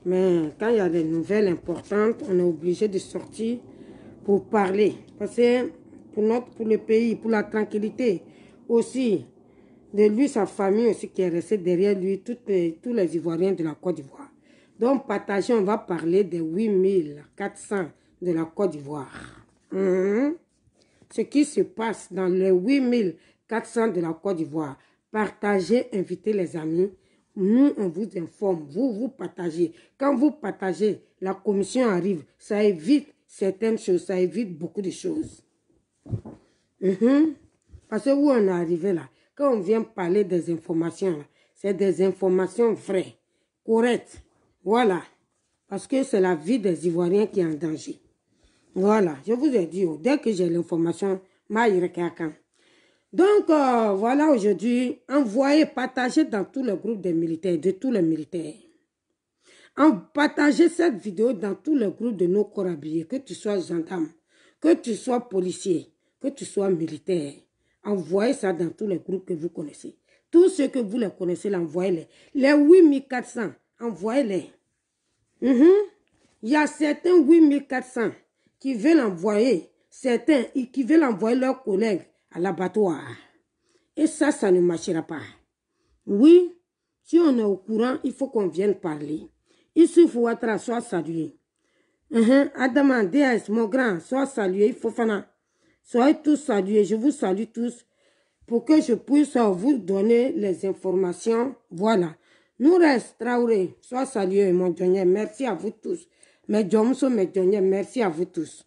Mais quand il y a des nouvelles importantes, on est obligé de sortir pour parler. Parce que pour le pays, pour la tranquillité aussi, de lui, sa famille aussi qui est restée derrière lui, tous les Ivoiriens de la Côte d'Ivoire. Donc, partagez, on va parler des 8400 de la Côte d'Ivoire. Ce qui se passe dans les 8400 de la Côte d'Ivoire. Partagez, invitez les amis. Nous, on vous informe. Vous partagez. Quand vous partagez, la commission arrive. Ça évite certaines choses. Ça évite beaucoup de choses. Parce que où on est arrivé là, quand on vient parler des informations, c'est des informations vraies, correctes. Voilà. Parce que c'est la vie des Ivoiriens qui est en danger. Voilà. Je vous ai dit, dès que j'ai l'information, donc, voilà aujourd'hui, envoyez, partagez dans tous les groupes des militaires, de tous les militaires. Partagez cette vidéo dans tous les groupes de nos corps habillés, que tu sois gendarme, que tu sois policier, que tu sois militaire. Envoyez ça dans tous les groupes que vous connaissez. Tous ceux que vous les connaissez, envoyez-les. Les 8400, envoyez-les. Il y a certains 8400 qui veulent envoyer, certains qui veulent envoyer leurs collègues à l'abattoir. Et ça ne marchera pas. Oui, si on est au courant, il faut qu'on vienne parler. Ici, il faut être soit salué. Adama, DS, mon grand, soit salué, il faut faire. Soyez tous salués, je vous salue tous pour que je puisse vous donner les informations. Voilà. Nous reste Traoré, soit salué, mon Dieu, merci à vous tous. Merci à vous tous.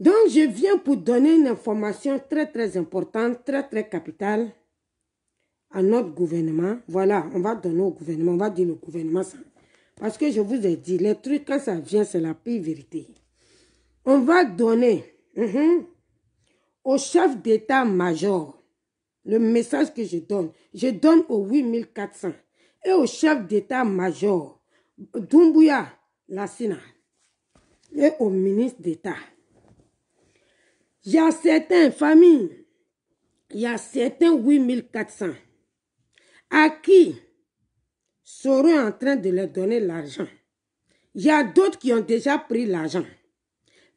Donc, je viens pour donner une information très, très importante, très, très capitale à notre gouvernement. Voilà, on va donner au gouvernement, on va dire le gouvernement ça. Parce que je vous ai dit, les trucs, quand ça vient, c'est la pire vérité. On va donner au chef d'état-major le message que je donne aux 8400 et au chef d'état-major Doumbouya Lassina et au ministre d'État. Il y a certaines familles, il y a certains 8400 à qui seront en train de leur donner l'argent. Il y a d'autres qui ont déjà pris l'argent.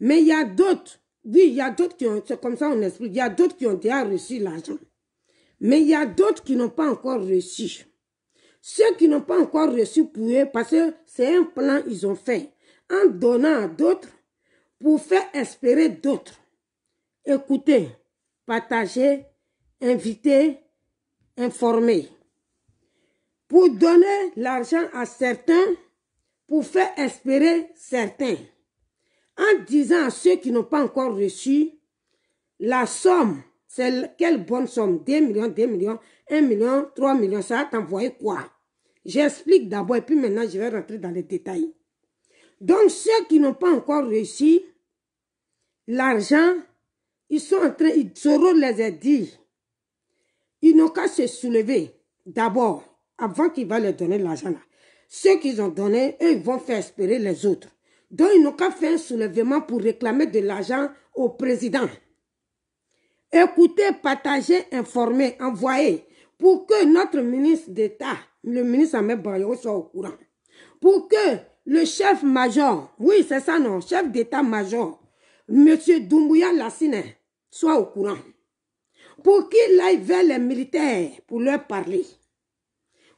Mais il y a d'autres, oui, il y a d'autres qui ont, c'est comme ça on explique, il y a d'autres qui ont déjà reçu l'argent. Mais il y a d'autres qui n'ont pas encore reçu. Ceux qui n'ont pas encore reçu pour eux, parce que c'est un plan qu'ils ont fait, en donnant à d'autres, pour faire espérer d'autres. Écoutez, partagez, invitez, informez. Pour donner l'argent à certains, pour faire espérer certains. En disant à ceux qui n'ont pas encore reçu, la somme, c'est quelle bonne somme? 2 millions, 2 millions, 1 million, 3 millions, ça va t'envoyer quoi? J'explique d'abord et puis maintenant je vais rentrer dans les détails. Donc ceux qui n'ont pas encore reçu l'argent, ils sont en train, Soro les a dit, ils n'ont qu'à se soulever d'abord, avant qu'il va leur donner l'argent là. Ceux qu'ils ont donné, eux, ils vont faire espérer les autres. Donc, ils n'ont qu'à faire un soulèvement pour réclamer de l'argent au président. Écoutez, partagez, informez, envoyez, pour que notre ministre d'État, le ministre Ahmed Bayo, soit au courant. Pour que le chef-major, oui, c'est ça non, chef d'État-major, M. Doumbouya Lassina, soit au courant. Pour qu'il aille vers les militaires pour leur parler.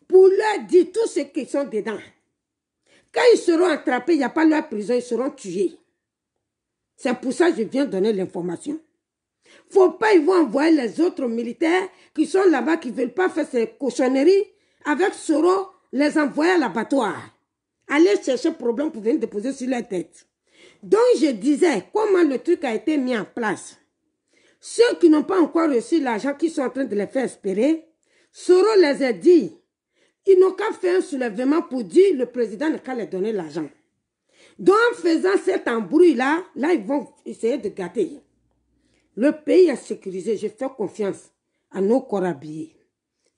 Pour leur dire tout ce qu'ils sont dedans. Quand ils seront attrapés, il n'y a pas leur prison, ils seront tués. C'est pour ça que je viens donner l'information. Faut pas, ils vont envoyer les autres militaires qui sont là-bas, qui ne veulent pas faire ces cochonneries, avec Soro, les envoyer à l'abattoir. Aller chercher problème pour venir déposer sur leur tête. Donc je disais, comment le truc a été mis en place. Ceux qui n'ont pas encore reçu l'argent, qui sont en train de les faire espérer, Soro les a dit, ils n'ont qu'à faire un soulèvement pour dire le président n'a qu'à leur donner l'argent. Donc, en faisant cet embrouille-là, là, ils vont essayer de gâter. Le pays est sécurisé. Je fais confiance à nos corps habillés.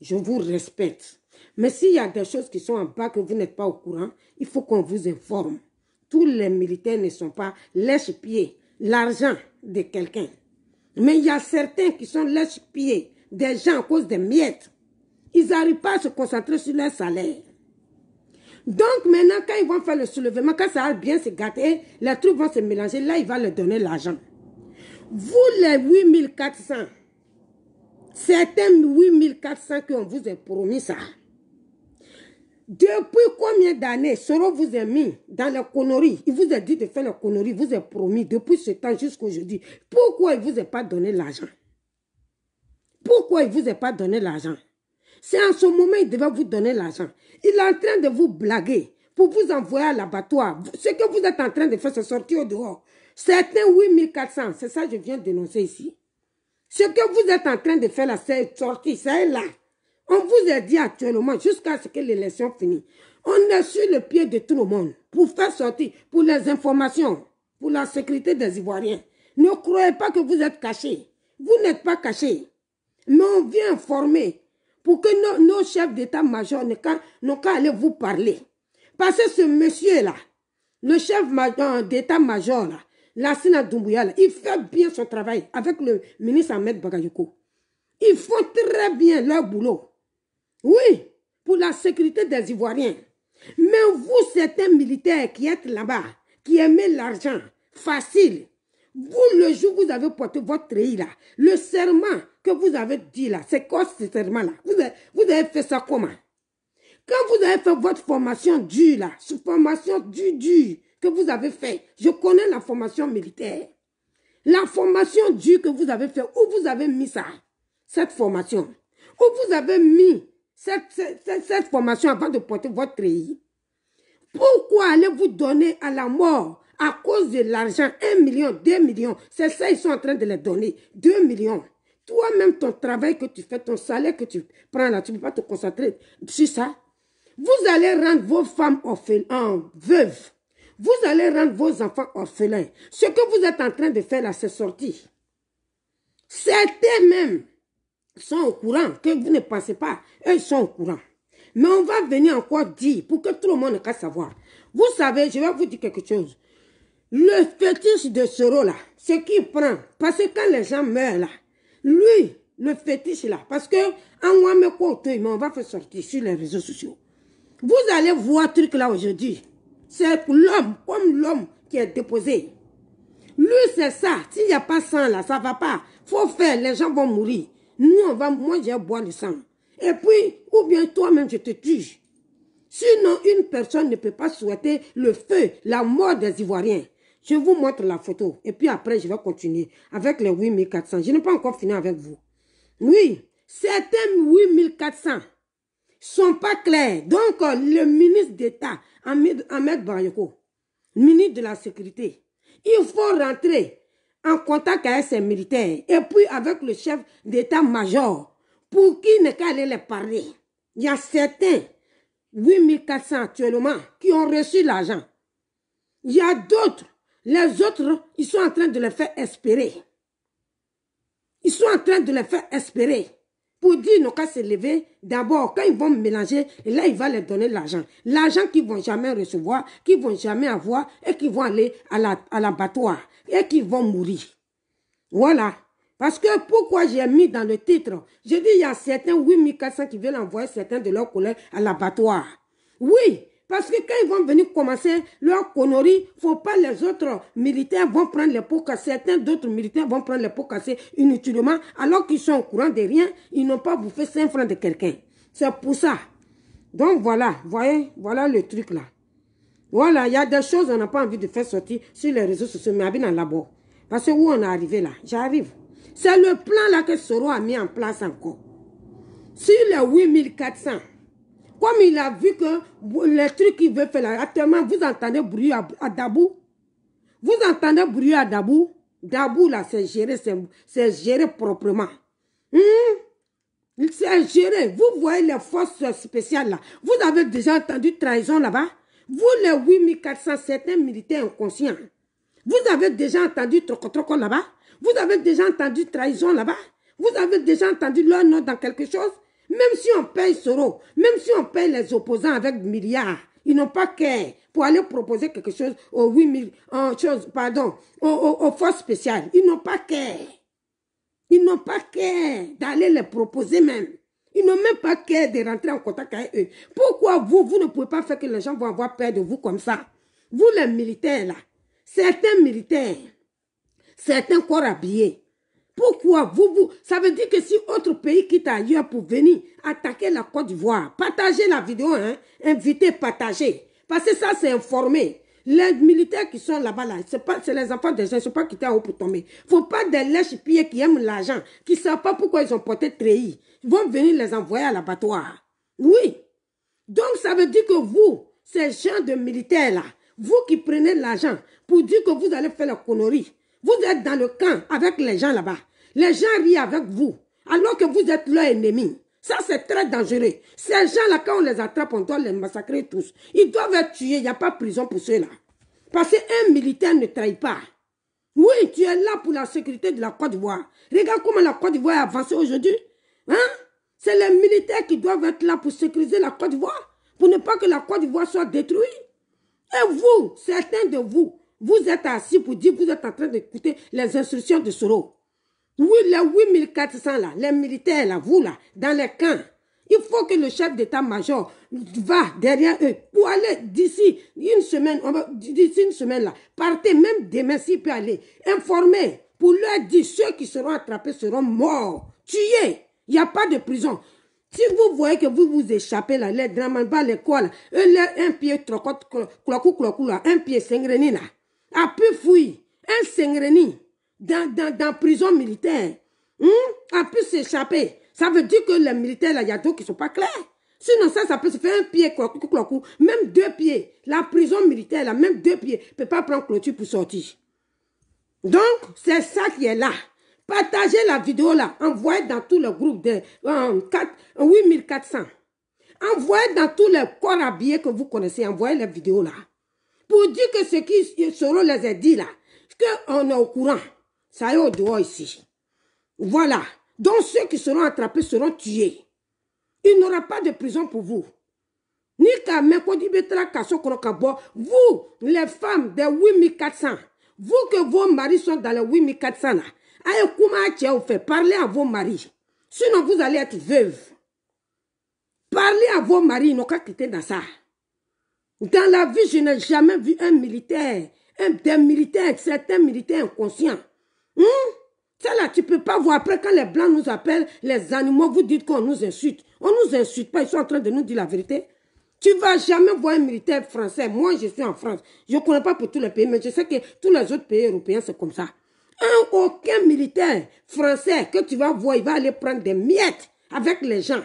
Je vous respecte. Mais s'il y a des choses qui sont en bas que vous n'êtes pas au courant, il faut qu'on vous informe. Tous les militaires ne sont pas lèche-pieds, l'argent de quelqu'un. Mais il y a certains qui sont lèche-pieds, des gens à cause des miettes. Ils n'arrivent pas à se concentrer sur leur salaire. Donc maintenant, quand ils vont faire le soulèvement, quand ça va bien se gâter, les trucs vont se mélanger, là, il va leur donner l'argent. Vous, les 8400, certains 8400 qu'on vous a promis ça. Depuis combien d'années Soro vous a mis dans la connerie? Il vous a dit de faire la connerie, il vous a promis depuis ce temps jusqu'à aujourd'hui. Pourquoi il ne vous a pas donné l'argent? Pourquoi il ne vous a pas donné l'argent? C'est en ce moment il devait vous donner l'argent. Il est en train de vous blaguer pour vous envoyer à l'abattoir. Ce que vous êtes en train de faire, c'est sortir au dehors. Certains 8400, c'est ça que je viens de dénoncer ici. Ce que vous êtes en train de faire là, c'est sortir, c'est là. On vous a dit actuellement, jusqu'à ce que l'élection finisse, on est sur le pied de tout le monde pour faire sortir, pour les informations, pour la sécurité des Ivoiriens. Ne croyez pas que vous êtes cachés. Vous n'êtes pas cachés. Mais on vient informer pour que nos chefs d'état-major n'ont qu'à aller vous parler. Parce que ce monsieur-là, le chef d'état-major, Lassina Doumbouya, il fait bien son travail avec le ministre Ahmed Bagayoko. Ils font très bien leur boulot. Oui, pour la sécurité des Ivoiriens. Mais vous, certains militaires qui êtes là-bas, qui aimez l'argent facile, vous, le jour où vous avez porté votre treillis là, le serment que vous avez dit là, c'est quoi ce serment-là? Vous avez fait ça comment? Quand vous avez fait votre formation dure là, formation dure que vous avez fait, je connais la formation militaire. La formation dure que vous avez fait, où vous avez mis ça? Cette formation. Où vous avez mis cette formation avant de porter votre treillis. Pourquoi allez-vous donner à la mort à cause de l'argent 1 million, 2 millions? C'est ça, ils sont en train de les donner. 2 millions. Toi-même, ton travail que tu fais, ton salaire que tu prends là, tu ne peux pas te concentrer sur ça. Vous allez rendre vos femmes veuves. Vous allez rendre vos enfants orphelins. Ce que vous êtes en train de faire là, c'est sortir. Certains même sont au courant, que vous ne pensez pas, eux sont au courant. Mais on va venir encore dire, pour que tout le monde puisse savoir. Vous savez, je vais vous dire quelque chose. Le fétiche de Soro là, ce qu'il prend, parce que quand les gens meurent là, lui, le fétiche là, parce que on va faire sortir sur les réseaux sociaux. Vous allez voir un truc là aujourd'hui. C'est l'homme, comme l'homme qui est déposé. Lui, c'est ça. S'il n'y a pas sang là, ça ne va pas. Faut faire, les gens vont mourir. Nous, moi, j'ai boire le sang. Et puis, ou bien toi-même, je te tue. Sinon, une personne ne peut pas souhaiter le feu, la mort des Ivoiriens. Je vous montre la photo. Et puis après, je vais continuer avec les 8400. Je n'ai pas encore fini avec vous. Oui, certains 8400 sont pas clairs. Donc, le ministre d'État, Ahmed Bagayoko, ministre de la Sécurité, il faut rentrer en contact avec ses militaires et puis avec le chef d'état-major pour qu'il n'ait qu'à aller les parler. Il y a certains, 8400 actuellement, qui ont reçu l'argent. Il y a d'autres, les autres, ils sont en train de les faire espérer. Ils sont en train de les faire espérer. Pour dire, ils n'ont qu'à se lever. D'abord, quand ils vont mélanger, et là, il va leur donner l'argent. L'argent qu'ils ne vont jamais recevoir, qu'ils ne vont jamais avoir, et qu'ils vont aller à l'abattoir, et qu'ils vont mourir. Voilà. Parce que pourquoi j'ai mis dans le titre, je dis, il y a certains 8400 qui veulent envoyer certains de leurs collègues à l'abattoir. Oui. Parce que quand ils vont venir commencer leur connerie, il ne faut pas les autres militaires vont prendre les pots cassés. Certains d'autres militaires vont prendre les pots cassés inutilement, alors qu'ils sont au courant de rien, ils n'ont pas bouffé 5 francs de quelqu'un. C'est pour ça. Donc voilà, voyez, voilà le truc là. Voilà, il y a des choses qu'on n'a pas envie de faire sortir sur les réseaux sociaux, mais bien dans l'abord. Parce que où on est arrivé là, j'arrive. C'est le plan là que Soro a mis en place encore. Sur les 8400. Comme il a vu que les trucs qu'il veut faire là, actuellement, vous entendez bruit à Dabou. Vous entendez bruit à Dabou. Dabou, là, c'est géré proprement. C'est géré. Vous voyez les forces spéciales là. Vous avez déjà entendu trahison là-bas. Vous, les 8400, certains militaires inconscients. Vous avez déjà entendu troco là-bas. Vous avez déjà entendu trahison là-bas. Vous avez déjà entendu leur nom dans quelque chose. Même si on paye Soro, même si on paye les opposants avec milliards, ils n'ont pas qu'à pour aller proposer quelque chose aux 8000, aux forces spéciales. Ils n'ont pas qu'à. Ils n'ont pas qu'à d'aller les proposer même. Ils n'ont même pas qu'à de rentrer en contact avec eux. Pourquoi vous ne pouvez pas faire que les gens vont avoir peur de vous comme ça? Vous, les militaires, là, certains militaires, certains corps habillés, pourquoi ça veut dire que si autre pays quitte ailleurs pour venir attaquer la Côte d'Ivoire, partagez la vidéo, hein, invitez, partagez. Parce que ça, c'est informé. Les militaires qui sont là-bas, là, c'est les enfants des gens, ils ne sont pas quittés en haut pour tomber. Il ne faut pas des lèches-pieds qui aiment l'argent, qui ne savent pas pourquoi ils ont porté treillis. Ils vont venir les envoyer à l'abattoir. Oui. Donc, ça veut dire que vous, ces gens de militaires-là, vous qui prenez l'argent pour dire que vous allez faire la connerie, vous êtes dans le camp avec les gens là-bas. Les gens rient avec vous, alors que vous êtes leur ennemi. Ça, c'est très dangereux. Ces gens-là, quand on les attrape, on doit les massacrer tous. Ils doivent être tués. Il n'y a pas de prison pour ceux-là. Parce qu'un militaire ne trahit pas. Oui, tu es là pour la sécurité de la Côte d'Ivoire. Regarde comment la Côte d'Ivoire a avancé aujourd'hui. Hein? C'est les militaires qui doivent être là pour sécuriser la Côte d'Ivoire, pour ne pas que la Côte d'Ivoire soit détruite. Et vous, certains de vous, vous êtes assis pour dire que vous êtes en train d'écouter les instructions de Soro. Oui, les 8400 là, les militaires là, vous là, dans les camps, il faut que le chef d'état-major va derrière eux pour aller d'ici une semaine là, partez même demain s'il peut aller, informer pour leur dire ceux qui seront attrapés seront morts, tués, il n'y a pas de prison. Si vous voyez que vous vous échappez là, les dramanbas, les quoi là, un pied trocote, clocou là, un pied sengreni là, a pu fuir, un sengreni dans prison militaire, a pu s'échapper. Ça veut dire que les militaires là, il y a d'autres qui ne sont pas clairs. Sinon ça peut se faire un pied, clocou, même 2 pieds. La prison militaire là, même 2 pieds, ne peut pas prendre clôture pour sortir. Donc, c'est ça qui est là. Partagez la vidéo là, envoyez dans tous les groupes de 8400. Envoyez dans tous les corps habillés que vous connaissez, envoyez les vidéos là. Pour dire que ce qui seront les a dit là, qu'on est au courant, ça est au dehors ici. Voilà. Donc ceux qui seront attrapés seront tués. Il n'y aura pas de prison pour vous. Ni qu'à vous, les femmes des 8400, vous que vos maris sont dans les 8400 là, parlez à vos maris. Sinon, vous allez être veuve. Parlez à vos maris, ils n'ont qu'à quitter dans ça. Dans la vie, je n'ai jamais vu un militaire, certains militaires inconscients. Ça là, tu ne peux pas voir. Après, quand les Blancs nous appellent, les animaux, vous dites qu'on nous insulte. On ne nous insulte pas, ils sont en train de nous dire la vérité. Tu ne vas jamais voir un militaire français. Moi, je suis en France. Je ne connais pas pour tous les pays, mais je sais que tous les autres pays européens, c'est comme ça. Aucun militaire français que tu vas voir, il va aller prendre des miettes avec les gens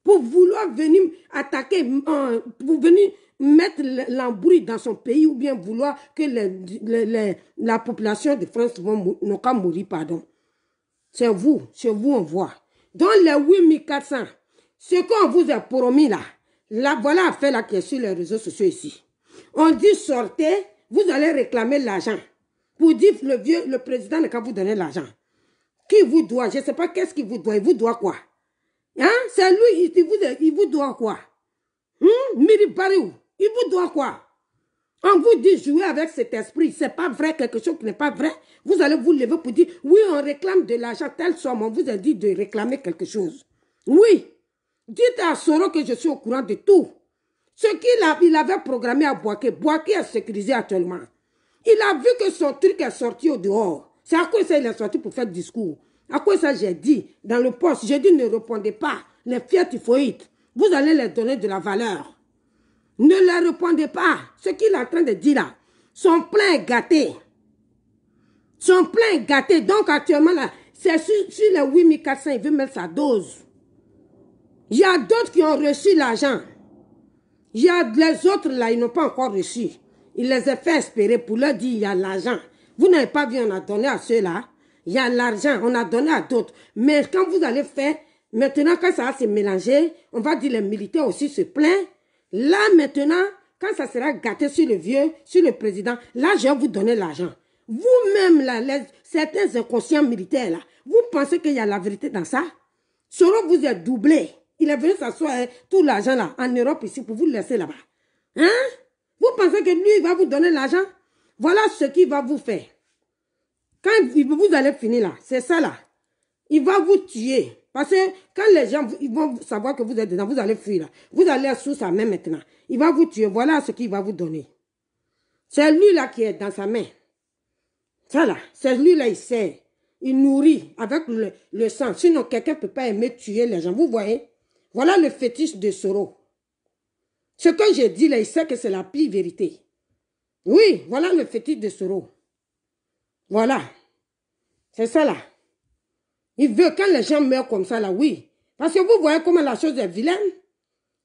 pour vouloir venir attaquer, pour venir mettre l'embrouille dans son pays ou bien vouloir que la population de France n'ont qu'à mourir, pardon. C'est vous, chez vous on voit. Dans les 8400, ce qu'on vous a promis là, voilà affaire là qui est sur les réseaux sociaux ici. On dit sortez, vous allez réclamer l'argent. Pour dire le président n'a qu'à vous donner l'argent. Qui vous doit? Je ne sais pas qu'est-ce qu'il vous doit. Il vous doit quoi? Hein? C'est lui, il vous doit quoi? Miri Bariou, il vous doit quoi? On vous dit jouer avec cet esprit. Ce n'est pas vrai, quelque chose qui n'est pas vrai. Vous allez vous lever pour dire, oui, on réclame de l'argent, telle somme. On vous a dit de réclamer quelque chose. Oui. Dites à Soro que je suis au courant de tout. Ce qu'il avait programmé à Boaké. Boaké est sécurisé actuellement. Il a vu que son truc est sorti au dehors. C'est à quoi ça il est sorti pour faire discours. À quoi ça j'ai dit dans le poste. J'ai dit ne répondez pas. Les fiers typhoïdes. Vous allez leur donner de la valeur. Ne leur répondez pas. Ce qu'il est en train de dire là. Son plein est gâté. Son plein est gâté. Donc actuellement là, c'est sur les 8400, il veut mettre sa dose. Il y a d'autres qui ont reçu l'argent. Il y a les autres là, ils n'ont pas encore reçu. Il les a fait espérer pour leur dire il y a l'argent. Vous n'avez pas vu, on a donné à ceux-là. Il y a l'argent, on a donné à d'autres. Mais quand vous allez faire, maintenant quand ça va se mélanger, on va dire les militaires aussi se plaignent. Là maintenant, quand ça sera gâté sur le vieux, sur le président, là je vais vous donner l'argent. Vous-même là, certains inconscients militaires là, vous pensez qu'il y a la vérité dans ça? Soro vous est doublé. Il est venu s'asseoir tout l'argent là, en Europe ici, pour vous le laisser là-bas. Hein? Vous pensez que lui, il va vous donner l'argent? Voilà ce qu'il va vous faire. Quand vous allez finir là, c'est ça là. Il va vous tuer. Parce que quand les gens ils vont savoir que vous êtes dedans, vous allez fuir là. Vous allez sous sa main maintenant. Il va vous tuer. Voilà ce qu'il va vous donner. C'est lui là qui est dans sa main. Ça là, c'est lui là, il sert. Il nourrit avec le sang. Sinon, quelqu'un ne peut pas aimer tuer les gens. Vous voyez? Voilà le fétiche de Soro. Ce que j'ai dit là, il sait que c'est la pire vérité. Oui, voilà le fétiche de Soro. Voilà. C'est ça là. Il veut quand les gens meurent comme ça là, oui. Parce que vous voyez comment la chose est vilaine.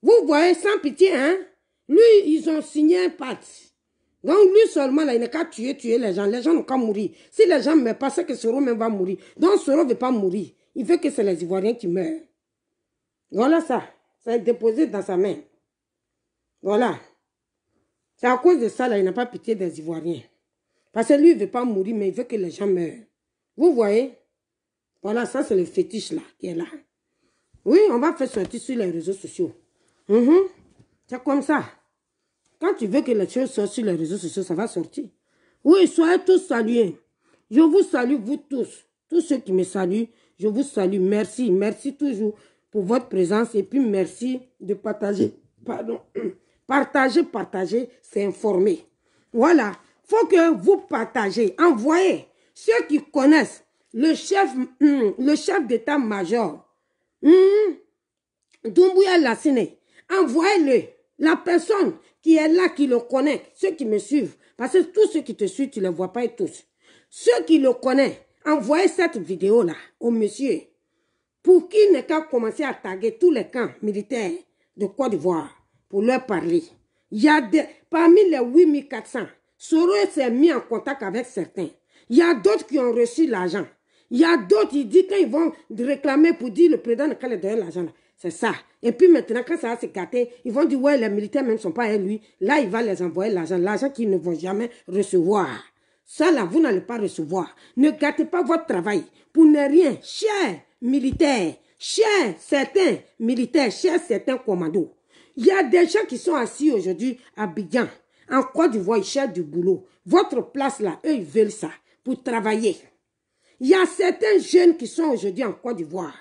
Vous voyez, sans pitié, hein. Lui, ils ont signé un pacte. Donc lui seulement là, il n'a qu'à tuer les gens. Les gens n'ont qu'à mourir. Si les gens ne meurent pas, c'est que Soro même va mourir. Donc Soro ne veut pas mourir. Il veut que c'est les Ivoiriens qui meurent. Voilà ça. Ça est déposé dans sa main. Voilà. C'est à cause de ça là, il n'a pas pitié des Ivoiriens. Parce que lui, il ne veut pas mourir, mais il veut que les gens meurent. Vous voyez? Voilà, ça c'est le fétiche là, qui est là. Oui, on va faire sortir sur les réseaux sociaux. C'est comme ça. Quand tu veux que les choses sortent sur les réseaux sociaux, ça va sortir. Oui, soyez tous salués. Je vous salue, vous tous. Tous ceux qui me saluent, je vous salue. Merci, merci toujours pour votre présence. Et puis merci de partager. Pardon. Partager, c'est informer. Voilà. Il faut que vous partagez. Envoyez ceux qui connaissent le chef d'état-major. Doumbouya Lassine. Envoyez-le. La personne qui est là, qui le connaît, ceux qui me suivent, parce que tous ceux qui te suivent, tu ne les vois pas tous. Ceux qui le connaissent, envoyez cette vidéo-là au monsieur pour qu'il n'ait qu'à commencer à taguer tous les camps militaires de Côte d'Ivoire pour leur parler. Il y a parmi les 8400, Soro s'est mis en contact avec certains. Il y a d'autres qui ont reçu l'argent. Il y a d'autres, il dit quand ils vont réclamer pour dire le président n'a qu'à leur donner l'argent. C'est ça. Et puis maintenant, quand ça va se gâter, ils vont dire, ouais, les militaires même ne sont pas à lui. Là, il va les envoyer l'argent. L'argent qu'ils ne vont jamais recevoir. Ça, là, vous n'allez pas recevoir. Ne gâtez pas votre travail. Pour ne rien, chers militaires, chers certains militaires, chers certains commandos. Il y a des gens qui sont assis aujourd'hui à Abidjan. En Côte d'Ivoire, ils cherchent du boulot. Votre place, là, eux, ils veulent ça pour travailler. Il y a certains jeunes qui sont aujourd'hui en Côte d'Ivoire,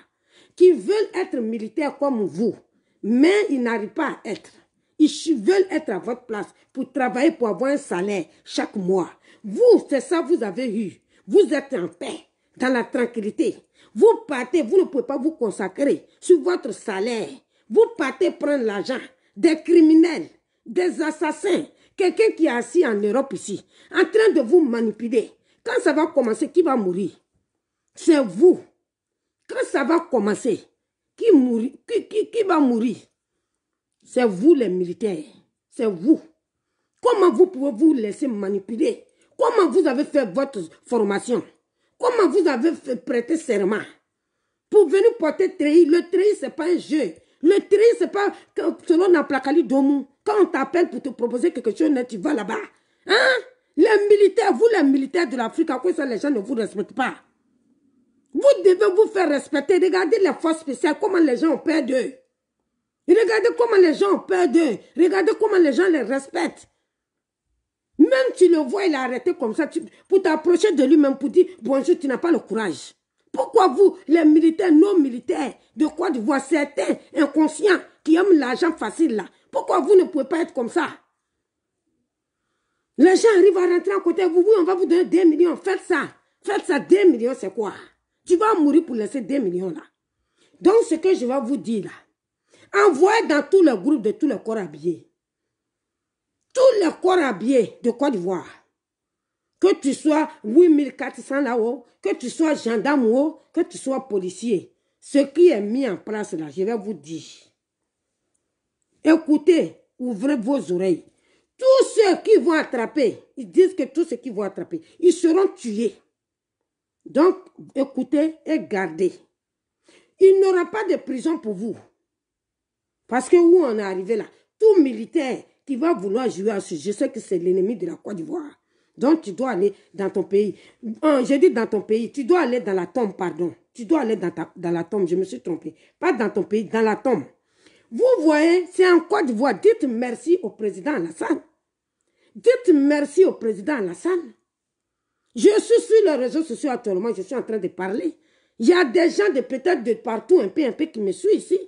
qui veulent être militaires comme vous, mais ils n'arrivent pas à être. Ils veulent être à votre place pour travailler, pour avoir un salaire chaque mois. Vous, c'est ça vous avez eu. Vous êtes en paix, dans la tranquillité. Vous partez, vous ne pouvez pas vous consacrer sur votre salaire. Vous partez prendre l'argent des criminels, des assassins, quelqu'un qui est assis en Europe ici, en train de vous manipuler. Quand ça va commencer, qui va mourir? C'est vous. Quand ça va commencer, qui va mourir? C'est vous les militaires. C'est vous. Comment vous pouvez vous laisser manipuler? Comment vous avez fait votre formation? Comment vous avez fait prêter serment? Pour venir porter treillis. Le treillis, ce n'est pas un jeu. Le treillis, ce n'est pas selon Naplakali Domou. Quand on t'appelle pour te proposer quelque chose, tu vas là-bas. Hein? Les militaires, vous les militaires de l'Afrique, à quoi ça les gens ne vous respectent pas? Vous devez vous faire respecter. Regardez les forces spéciales, comment les gens ont peur d'eux. Regardez comment les gens ont peur d'eux. Regardez comment les gens les respectent. Même tu le vois, il est arrêté comme ça, pour t'approcher de lui-même, pour dire bonjour, tu n'as pas le courage. Pourquoi vous, les militaires, nos militaires, de Côte d'Ivoire, certains inconscients qui aiment l'argent facile là, pourquoi vous ne pouvez pas être comme ça? Les gens arrivent à rentrer à côté de vous, oui, on va vous donner 2 millions, faites ça. Faites ça, 2 millions, c'est quoi? Tu vas mourir pour laisser 2 millions là. Donc, ce que je vais vous dire là, envoyez dans tous les groupes de tous les corps habillés. Tous les corps habillés de Côte d'Ivoire. Que tu sois 8400 là-haut, que tu sois gendarme ou que tu sois policier. Ce qui est mis en place là, je vais vous dire. Écoutez, ouvrez vos oreilles. Tous ceux qui vont attraper, ils disent que tous ceux qui vont attraper, ils seront tués. Donc, écoutez et gardez. Il n'y aura pas de prison pour vous. Parce que où on est arrivé là, tout militaire qui va vouloir jouer à ce jeu, je sais que c'est l'ennemi de la Côte d'Ivoire. Donc, tu dois aller dans ton pays. Je dis dans ton pays, tu dois aller dans la tombe, pardon. Tu dois aller dans la tombe, je me suis trompé. Pas dans ton pays, dans la tombe. Vous voyez, c'est en Côte d'Ivoire. Dites merci au président Alassane. Dites merci au président Alassane. Je suis sur les réseaux sociaux actuellement, je suis en train de parler. Il y a des gens de peut-être de partout un peu qui me suivent ici.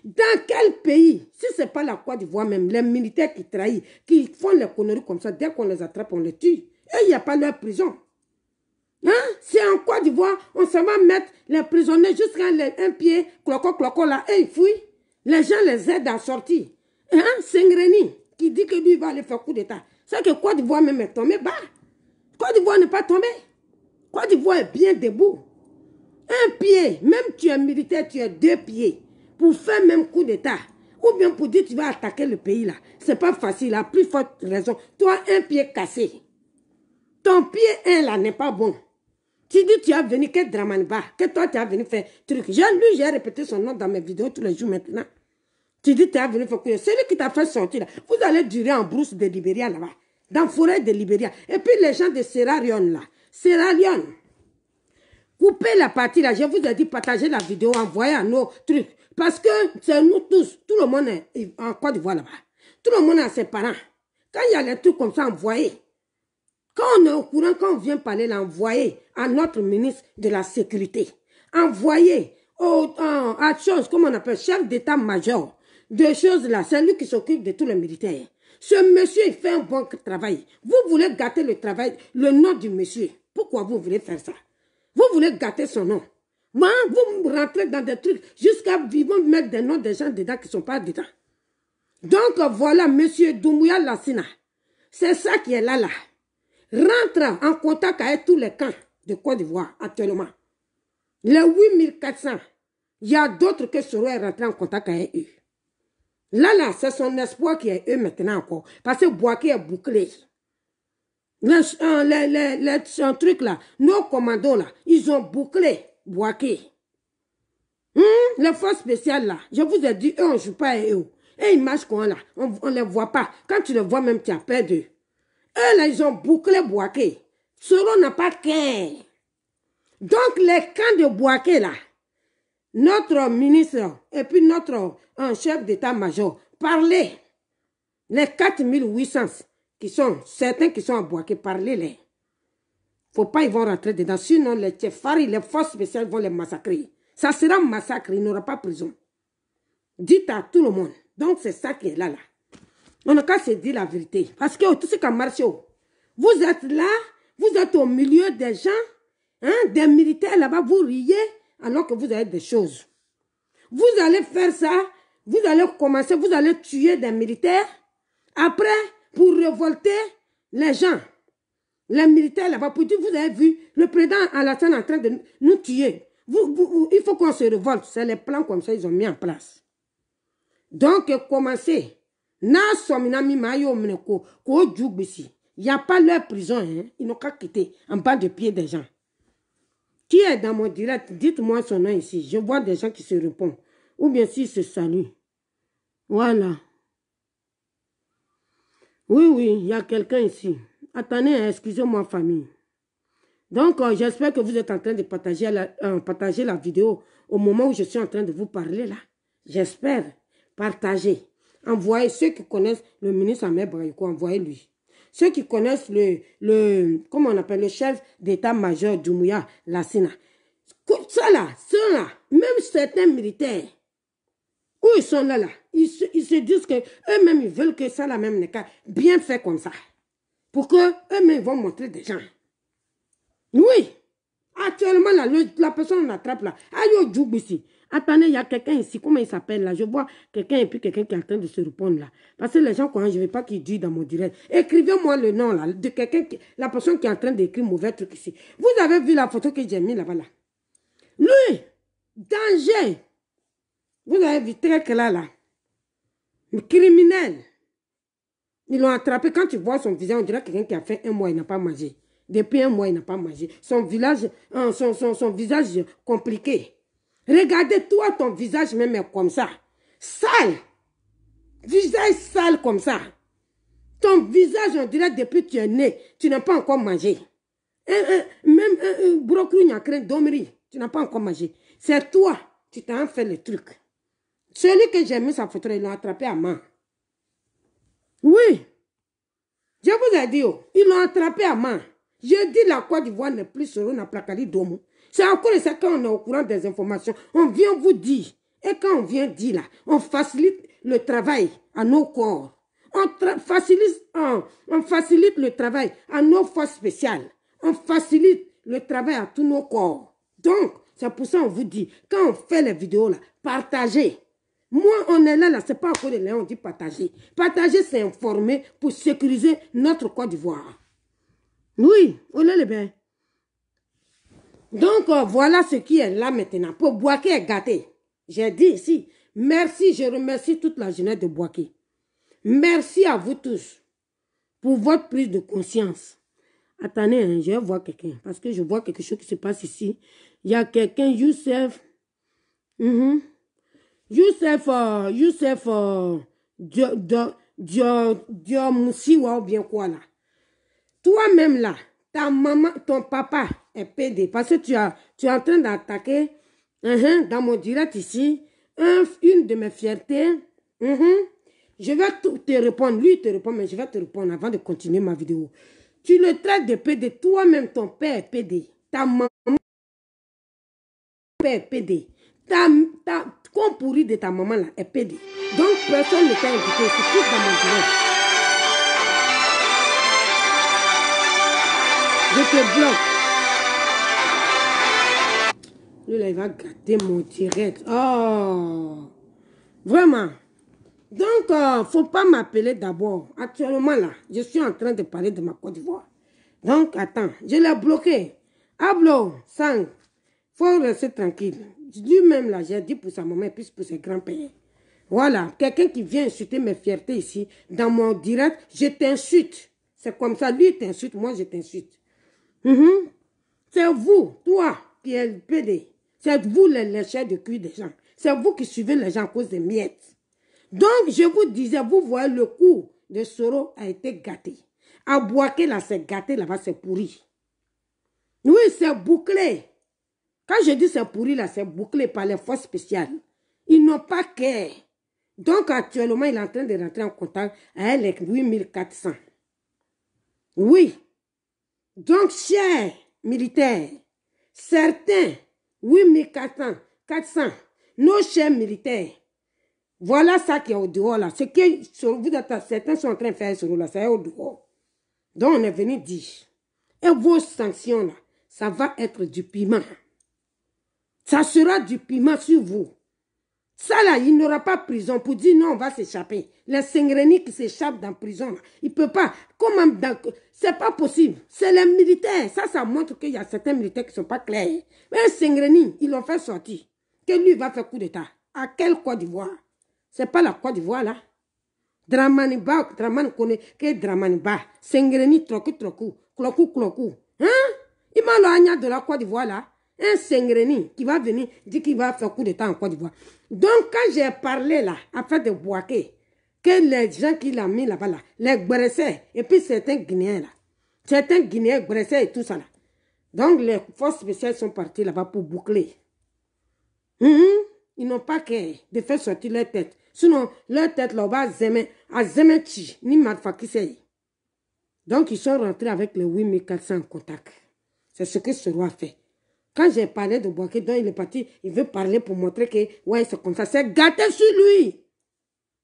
Dans quel pays, si ce n'est pas la Côte d'Ivoire même, les militaires qui trahissent, qui font les conneries comme ça, dès qu'on les attrape, on les tue. Et il n'y a pas leur prison. Hein? C'est en Côte d'Ivoire, on s'en va mettre les prisonniers jusqu'à un pied, cloco là, et ils fouillent. Les gens les aident à sortir. Hein? Sengreni, qui dit que lui va aller faire coup d'état. C'est que Côte d'Ivoire même est tombée bas. Côte d'Ivoire n'est pas tombée. Côte d'Ivoire est bien debout. Un pied, même tu es militaire, tu as 2 pieds. Pour faire même coup d'état. Ou bien pour dire tu vas attaquer le pays là. C'est pas facile, à plus forte raison. Toi, un pied cassé. Ton pied, un là, n'est pas bon. Tu dis tu as venu, que Dramaniba, que toi tu as venu faire truc. J'ai répété son nom dans mes vidéos tous les jours maintenant. Tu dis tu as venu faire quoi? Celui qui t'a fait sortir là, vous allez durer en brousse de Libéria là-bas. Dans la forêt de Libéria. Et puis les gens de Sierra Leone là. Sierra Leone. Coupez la partie là. Je vous ai dit partagez la vidéo, envoyez à nos trucs. Parce que c'est nous tous. Tout le monde est en Côte d'Ivoire là-bas. Tout le monde a ses parents. Quand il y a les trucs comme ça, envoyez. Quand on est au courant, quand on vient parler, l'envoyer à notre ministre de la Sécurité. Envoyer à chose, comme on appelle, chef d'état-major. De choses là, c'est lui qui s'occupe de tous les militaires. Ce monsieur, il fait un bon travail. Vous voulez gâter le travail, le nom du monsieur. Pourquoi vous voulez faire ça? Vous voulez gâter son nom. Moi, vous rentrez dans des trucs jusqu'à vivre mettre des noms des gens dedans qui ne sont pas dedans. Donc voilà, monsieur Doumbouya Lassina. C'est ça qui est là. Rentre en contact avec tous les camps de Côte d'Ivoire actuellement. Les 8400, il y a d'autres que seront rentrés en contact avec eux. Là, c'est son espoir qui est eux maintenant encore. Parce que Boaké est bouclé. Les trucs là, nos commandos là, ils ont bouclé Boaké. Les forces spéciales là, je vous ai dit, eux on ne joue pas avec eux. Et ils marchent comment là, on ne les voit pas. Quand tu les vois même, tu as peur d'eux. Eux là, ils ont bouclé Boaké. Solo n'a pas qu'un. Donc les camps de Boaké là, notre ministre et puis notre chef d'état-major parlaient. Les 4800 qui sont, certains qui sont à Boaké, parlez-les. Faut pas, ils vont rentrer dedans. Sinon, les Tchefari, les forces spéciales vont les massacrer. Ça sera un massacre, il n'aura pas prison. Dites à tout le monde. Donc, c'est ça qui est là. On n'a qu'à se dire la vérité. Parce que tout ce qui a marché, vous êtes là, vous êtes au milieu des gens, hein, des militaires là-bas, vous riez, alors que vous avez des choses. Vous allez faire ça, vous allez commencer, vous allez tuer des militaires. Après, pour révolter les gens, les militaires là-bas, pour dire, vous avez vu, le président Alassane en train de nous tuer. Il faut qu'on se révolte. C'est les plans comme ça, ils ont mis en place. Donc, commencez. Il n'y a pas leur prison. Hein? Ils n'ont qu'à quitter en bas de pied des gens. Qui est dans mon direct? Dites-moi son nom ici. Je vois des gens qui se répondent. Ou bien s'ils se saluent. Voilà. Oui, il y a quelqu'un ici. Attendez, excusez-moi, famille. Donc, j'espère que vous êtes en train de partager la vidéo au moment où je suis en train de vous parler là. J'espère. Partagez. Envoyez ceux qui connaissent le ministre Ahmed Brayoko, envoyez-lui. Ceux qui connaissent comment on appelle, le chef d'état-major Doumbouya Lassina. Ça là, ceux-là, même certains militaires, où ils sont là, ils se disent que eux-mêmes, ils veulent que ça là même n'est qu'à bien fait comme ça. Pour que eux-mêmes vont montrer des gens. Oui. Actuellement, là, la personne on attrape là. Ayo Djoub ici. Attendez, il y a quelqu'un ici. Comment il s'appelle là? Je vois quelqu'un et puis quelqu'un qui est en train de se répondre là. Parce que les gens, quand je ne veux pas qu'ils disent dans mon direct. Écrivez-moi le nom là de quelqu'un, la personne qui est en train d'écrire mauvais truc ici. Vous avez vu la photo que j'ai mis là-bas là? Lui, danger. Vous avez vu très clair là. Criminel. Ils l'ont attrapé. Quand tu vois son visage, on dirait quelqu'un qui a fait un mois, il n'a pas mangé. Depuis un mois, il n'a pas mangé. Son visage compliqué. Regardez, toi, ton visage même est comme ça. Sale. Visage sale comme ça. Ton visage, on dirait depuis que tu es né, tu n'as pas encore mangé. Même brocoli, domri, tu n'as pas encore mangé. C'est toi, tu t'en fait le truc. Celui que j'ai mis sa photo, ils l'ont attrapé à main. Oui. Je vous ai dit, ils l'ont attrapé à main. Je dis la Côte d'Ivoire n'est plus sur une placali d'homme. C'est encore ça quand on est au courant des informations. On vient vous dire. Et quand on vient dire là, on facilite le travail à nos corps. On facilite le travail à nos forces spéciales. On facilite le travail à tous nos corps. Donc, c'est pour ça qu'on vous dit, quand on fait les vidéos là, partagez. Moi, on est là, c'est pas encore de là, on dit partager. Partager, c'est informer pour sécuriser notre Côte d'Ivoire. Oui, on est bien. Donc, voilà ce qui est là maintenant. Pour Bouaké est gâté. J'ai dit ici, merci, je remercie toute la jeunesse de Bouaké. Merci à vous tous pour votre prise de conscience. Attendez, hein, je vais voir quelqu'un, parce que je vois quelque chose qui se passe ici. Il y a quelqu'un, Youssef. Youssef, Diomoussiwa ou bien quoi là. Toi-même là, ta maman, ton papa est pédé, parce que tu es en train d'attaquer dans mon direct ici, une de mes fiertés. Je vais te répondre, lui te répond, mais je vais te répondre avant de continuer ma vidéo. Tu le traites de pédé, toi-même ton père est pédé, ta maman est pédé, ta con pourri de ta maman là est pédé. Donc personne ne t'a invité, c'est tout dans mon direct. Je te bloque. Lui là, il va gâter mon direct. Oh, vraiment. Donc, faut pas m'appeler d'abord. Actuellement là, je suis en train de parler de ma Côte d'Ivoire. Donc, attends, je l'ai bloqué. Ablo, Sang, faut rester tranquille. Lui-même là, j'ai dit pour sa maman et puis pour ses grands-pères. Voilà, quelqu'un qui vient insulter mes fiertés ici, dans mon direct, je t'insulte. C'est comme ça, lui t'insulte, moi je t'insulte. C'est vous, toi, qui êtes le PD. C'est vous les lécheurs de cuir des gens. C'est vous qui suivez les gens à cause des miettes. Donc, je vous disais, vous voyez, le coup de Soro a été gâté. À Bouaké, là, c'est gâté, là-bas, c'est pourri. Oui, c'est bouclé. Quand je dis c'est pourri, là, c'est bouclé par les forces spéciales. Ils n'ont pas qu'à. Donc, actuellement, il est en train de rentrer en contact avec les 8400. Oui. Donc, chers militaires, certains, 8400, nos chers militaires, voilà ça qui est au dehors là. Ce que certains sont en train de faire sur nous là, c'est au dehors. Donc, on est venu dire, et vos sanctions là, ça va être du piment. Ça sera du piment sur vous. Ça là, il n'aura pas prison pour dire non, on va s'échapper. Les Sengreni qui s'échappent dans la prison, il ne peut pas. Comment c'est pas possible. C'est les militaires. Ça montre qu'il y a certains militaires qui ne sont pas clairs. Mais un Sengreni, ils l'ont fait sortir. Que lui va faire coup d'état. À quelle Côte d'Ivoire? C'est pas la Côte d'Ivoire là. Dramaniba, Draman connaît que Dramaniba. Sengreni, troku, cloku. Hein? Il m'a l'agna de la Côte d'Ivoire là. Un Sengreni qui va venir dire qu'il va faire coup d'état en Côte d'Ivoire. Donc, quand j'ai parlé là, afin de Bouaké, que les gens qui l'ont mis là-bas, là, les Gbéressais, et puis certains Guinéens là, certains Guinéens, Gbéressais et tout ça là. Donc, les forces spéciales sont parties là-bas pour boucler. Ils n'ont pas qu'à de faire sortir leur tête. Sinon, leur tête là, va à Zemechi, ni Madfakisei. Donc, ils sont rentrés avec les 8400 en contact. C'est ce que ce roi fait. Quand j'ai parlé de Bouaké, donc il est parti, il veut parler pour montrer que, ouais, c'est comme ça. C'est gâté sur lui.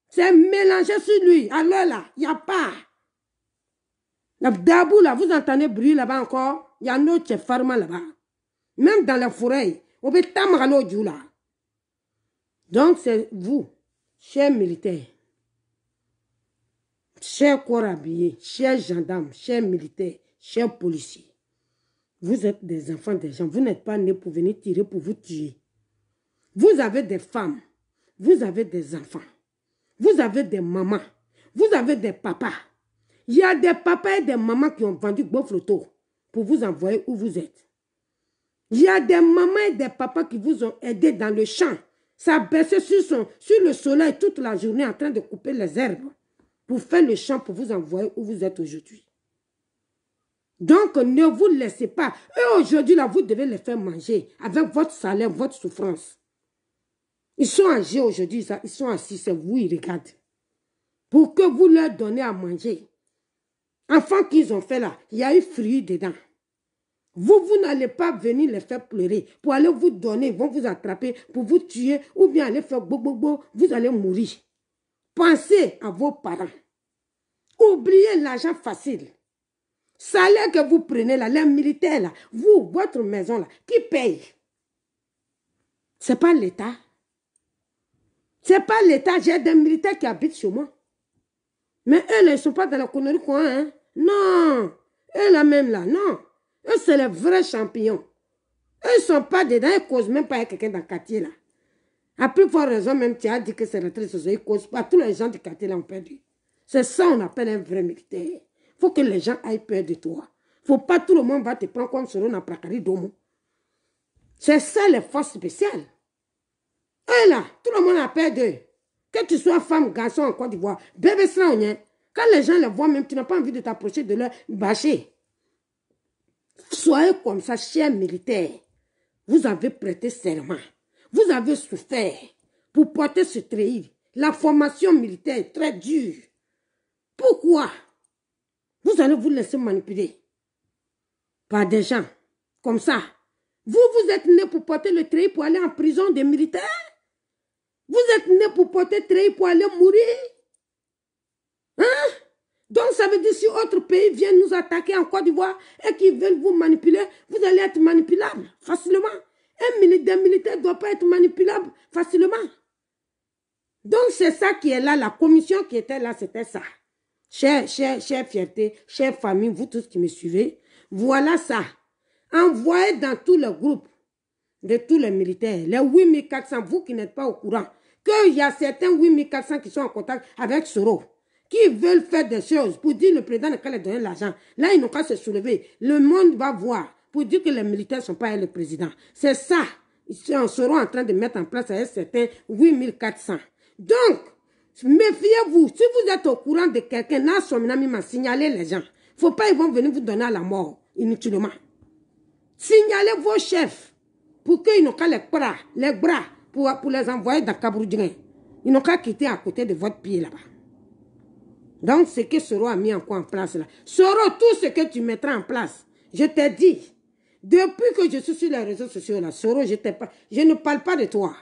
C'est mélangé sur lui. Alors là, il n'y a pas. La Dabou, là, vous entendez bruit là-bas encore? Il y a un autre pharma là-bas. Même dans la forêt, on peut tamrer du là. Donc, c'est vous, chers militaires, chers corps habillés, chers gendarmes, chers militaires, chers policiers. Vous êtes des enfants des gens. Vous n'êtes pas nés pour venir tirer pour vous tuer. Vous avez des femmes. Vous avez des enfants. Vous avez des mamans. Vous avez des papas. Il y a des papas et des mamans qui ont vendu Bofloto pour vous envoyer où vous êtes. Il y a des mamans et des papas qui vous ont aidé dans le champ. Ça baissait sur le soleil toute la journée en train de couper les herbes pour faire le champ pour vous envoyer où vous êtes aujourd'hui. Donc, ne vous laissez pas. Et aujourd'hui, là, vous devez les faire manger avec votre salaire, votre souffrance. Ils sont âgés aujourd'hui, ils sont assis, c'est vous, ils regardent. Pour que vous leur donnez à manger. Enfants qu'ils ont fait là, il y a eu fruits dedans. Vous n'allez pas venir les faire pleurer pour aller vous donner, ils vont vous attraper, pour vous tuer, ou bien aller faire bobo, vous allez mourir. Pensez à vos parents. Oubliez l'argent facile. Salaire que vous prenez là, les militaires là, vous, votre maison là, qui paye? Ce n'est pas l'État. Ce n'est pas l'État. J'ai des militaires qui habitent chez moi. Mais eux, là, ils ne sont pas dans la connerie coin, hein. Non. Eux, là même, là, non. Eux, c'est les vrais champions. Eux, ils ne sont pas dedans. Ils ne causent même pas avec quelqu'un dans le quartier, là. À plus forte raison, même, tu as dit que c'est la retraite sociale. Ils ne causent pas. Tous les gens du quartier, là, ont perdu. C'est ça, on appelle un vrai militaire. Il faut que les gens aient peur de toi. Il ne faut pas tout le monde va te prendre comme Soro dans Prakari Domo. C'est ça, les forces spéciales. Eux, là, tout le monde a peur d'eux. Que tu sois femme, garçon en Côte d'Ivoire, bébé sans rien. Quand les gens les voient, même, tu n'as pas envie de t'approcher de leur bâcher. Soyez comme ça, chers militaires. Vous avez prêté serment. Vous avez souffert pour porter ce treillis. La formation militaire est très dure. Pourquoi? Vous allez vous laisser manipuler par des gens comme ça. Vous êtes né pour porter le treillis pour aller en prison des militaires? Vous êtes né pour porter le treillis pour aller mourir? Hein? Donc ça veut dire si autre pays vient nous attaquer en Côte d'Ivoire et qu'ils veulent vous manipuler, vous allez être manipulable facilement. Un militaire ne doit pas être manipulable facilement. Donc c'est ça qui est là, la commission qui était là, c'était ça. Chère fierté, chère famille, vous tous qui me suivez, voilà ça. Envoyez dans tous les groupes de tous les militaires, les 8400, vous qui n'êtes pas au courant, qu'il y a certains 8400 qui sont en contact avec Soro, qui veulent faire des choses pour dire le président n'a qu'à leur donner l'argent. Là, ils n'ont qu'à se soulever. Le monde va voir pour dire que les militaires ne sont pas le président. C'est ça. Ils seront en train de mettre en place avec certains 8400. Donc, méfiez-vous. Si vous êtes au courant de quelqu'un, signalez les gens. Il ne faut pas, ils vont venir vous donner à la mort, inutilement. Signalez vos chefs pour qu'ils n'ont qu'à les bras pour les envoyer dans Kabroudjin. Ils n'ont qu'à quitter à côté de votre pied là-bas. Donc, ce que Soro a mis encore en place là. Soro, tout ce que tu mettras en place, je t'ai dit, depuis que je suis sur les réseaux sociaux là, Soro, je ne parle pas de toi.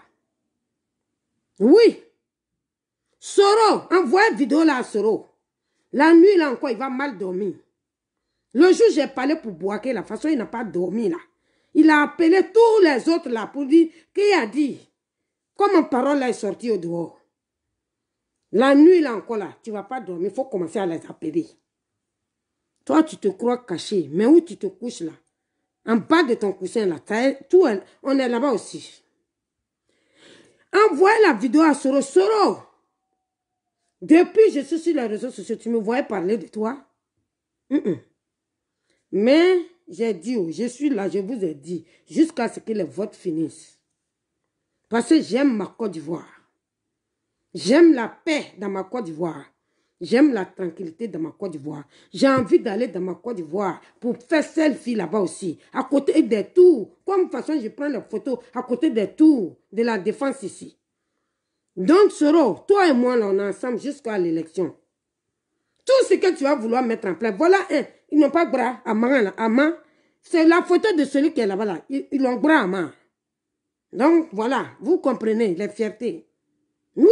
Oui. Soro, envoie une vidéo là à Soro. La nuit là encore, il va mal dormir. Le jour j'ai parlé pour Bouaké, la façon il n'a pas dormi là. Il a appelé tous les autres là pour dire, qui a dit, comme parole là est sortie au dehors. La nuit, là encore, là, tu ne vas pas dormir. Il faut commencer à les appeler. Toi, tu te crois caché. Mais où tu te couches, là? En bas de ton coussin, là. Tout, on est là-bas aussi. Envoie la vidéo à Soro. Soro! Depuis que je suis sur les réseaux sociaux, tu me voyais parler de toi? Mais, j'ai dit, je suis là, je vous ai dit, jusqu'à ce que les votes finissent. Parce que j'aime ma Côte d'Ivoire. J'aime la paix dans ma Côte d'Ivoire. J'aime la tranquillité dans ma Côte d'Ivoire. J'ai envie d'aller dans ma Côte d'Ivoire pour faire selfie là-bas aussi. À côté des tours. Comme façon, je prends les photos à côté des tours de la défense ici. Donc, Soro, toi et moi, là, on est ensemble jusqu'à l'élection. Tout ce que tu vas vouloir mettre en place. Voilà un. Ils n'ont pas de bras à main là. À main. C'est la photo de celui qui est là-bas là. Ils ont bras à main. Donc, voilà. Vous comprenez les fiertés. Oui.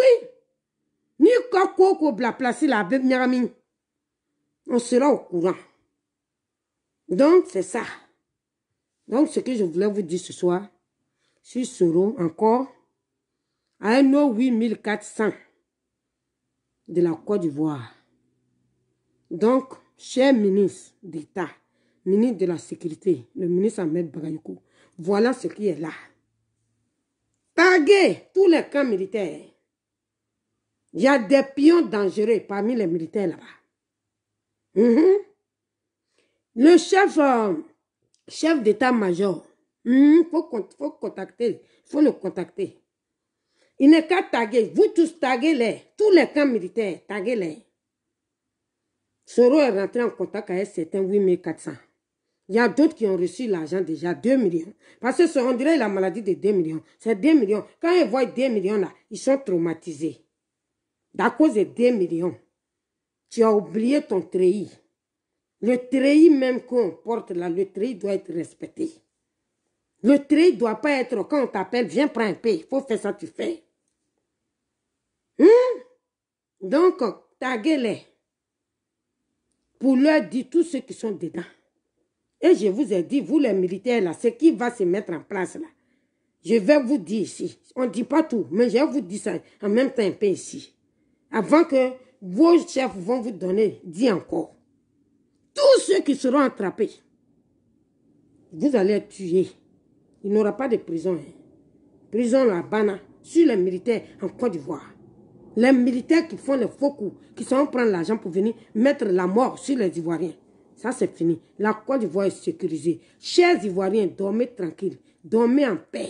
Ni kako la place la bébé Nyarami. On sera au courant. Donc, c'est ça. Donc, ce que je voulais vous dire ce soir, sur Soro, encore, à un autre 8400 de la Côte d'Ivoire. Donc, cher ministre d'État, ministre de la Sécurité, le ministre Ahmed Bagayoko, voilà ce qui est là. Taguez tous les camps militaires. Il y a des pions dangereux parmi les militaires là-bas. Le chef d'état-major, faut contacter, il faut le contacter. Il n'est qu'à taguer, vous tous taguez-les, tous les camps militaires, taguez-les. Soro est rentré en contact avec certains 8400. Il y a d'autres qui ont reçu l'argent déjà, 2 millions. Parce que on dirait la maladie de 2 millions. C'est 2 millions. Quand ils voient 2 millions là, ils sont traumatisés. À cause de 2 millions, tu as oublié ton treillis. Le treillis même qu'on porte là, le treillis doit être respecté. Le treillis ne doit pas être, quand on t'appelle, viens prendre un pain, il faut faire ça, tu fais. Donc, taguez-les pour leur dire tous ceux qui sont dedans. Et je vous ai dit, vous les militaires là, ce qui va se mettre en place là, je vais vous dire ici, on ne dit pas tout, mais je vais vous dire ça en même temps un peu ici. Avant que vos chefs vont vous donner, dis encore. Tous ceux qui seront attrapés, vous allez être tués. Il n'y aura pas de prison. Hein. Prison la Bana, sur les militaires en Côte d'Ivoire. Les militaires qui font les faux coups, qui sont prendre l'argent pour venir mettre la mort sur les Ivoiriens. Ça, c'est fini. La Côte d'Ivoire est sécurisée. Chers Ivoiriens, dormez tranquille. Dormez en paix.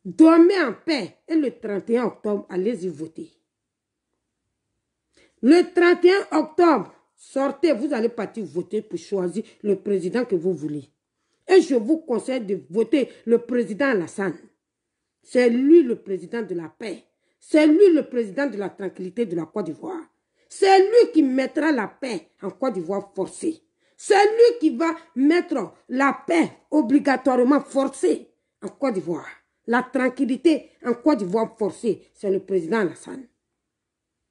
Dormez en paix. Et le 31 octobre, allez-y voter. Le 31 octobre, sortez, vous allez partir voter pour choisir le président que vous voulez. Et je vous conseille de voter le président Alassane. C'est lui le président de la paix. C'est lui le président de la tranquillité de la Côte d'Ivoire. C'est lui qui mettra la paix en Côte d'Ivoire forcée. C'est lui qui va mettre la paix obligatoirement forcée en Côte d'Ivoire. La tranquillité en Côte d'Ivoire forcée, c'est le président Alassane.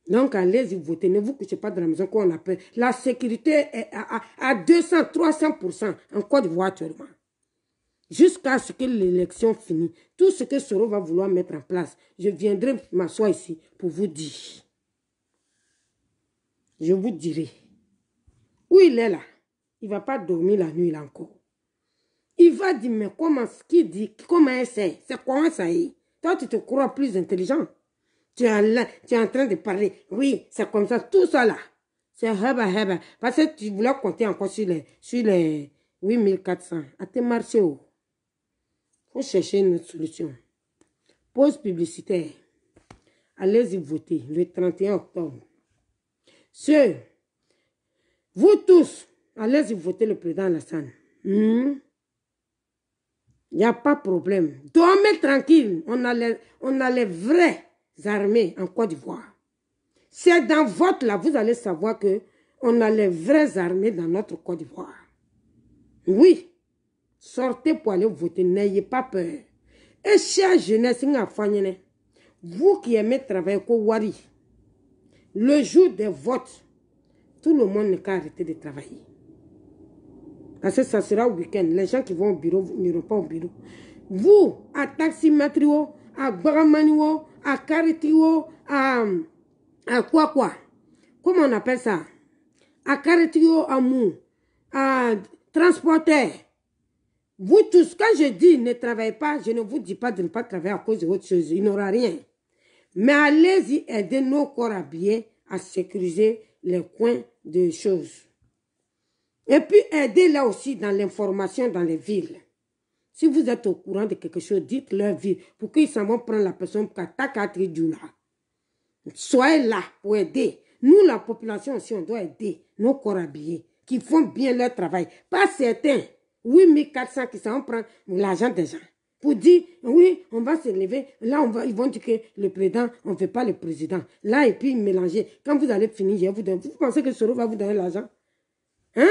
Donc, allez-y voter. Ne vous couchez pas de la maison qu'on appelle. La sécurité est à 200, 300% en Côte d'Ivoire actuellement. Jusqu'à ce que l'élection finisse. Tout ce que Soro va vouloir mettre en place, je viendrai m'asseoir ici pour vous dire. Je vous dirai. Où il est là, il ne va pas dormir la nuit là encore. Il va dire, mais comment, ce qu'il dit, comment c'est comment ça est? Toi, tu te crois plus intelligent. Tu es en train de parler. Oui, c'est comme ça. Tout ça là. C'est heba. Parce que tu voulais compter encore sur les 8400. À tes marchés. Il faut chercher une autre solution. Pause publicitaire. Allez-y voter le 31 octobre. Vous tous, allez-y voter le président Alassane. Il n'y a pas de problème. Dormez tranquille. On a les vrais armées en Côte d'Ivoire. C'est dans votre là, vous allez savoir que on a les vraies armées dans notre Côte d'Ivoire. Oui, sortez pour aller voter, n'ayez pas peur. Et chère jeunesse, vous qui aimez travailler au Wari, le jour des votes, tout le monde n'a qu'à arrêter de travailler. Parce que ça sera au week-end. Les gens qui vont au bureau n'iront pas au bureau. Vous, à taximétrio, à Baramanio, à Caritio, à quoi? Comment on appelle ça? À Caritio, à Mou, à transporteur. Vous tous, quand je dis ne travaillez pas, je ne vous dis pas de ne pas travailler à cause de autre chose. Il n'y aura rien. Mais allez-y aider nos corps habillés à sécuriser les coins de choses. Et puis aider là aussi dans l'information dans les villes. Si vous êtes au courant de quelque chose, dites leur ville pour qu'ils s'en vont prendre la personne pour qu'attaquer là. Soyez là pour aider. Nous, la population aussi, on doit aider nos corps habillés qui font bien leur travail. Pas certains, 8400 qui s'en prennent l'argent des gens. Pour dire, oui, on va se lever. Là, ils vont dire que le président, on ne veut pas le président. Là, et puis mélanger. Quand vous allez finir, je vous donne. Vous pensez que Soro va vous donner l'argent? Hein?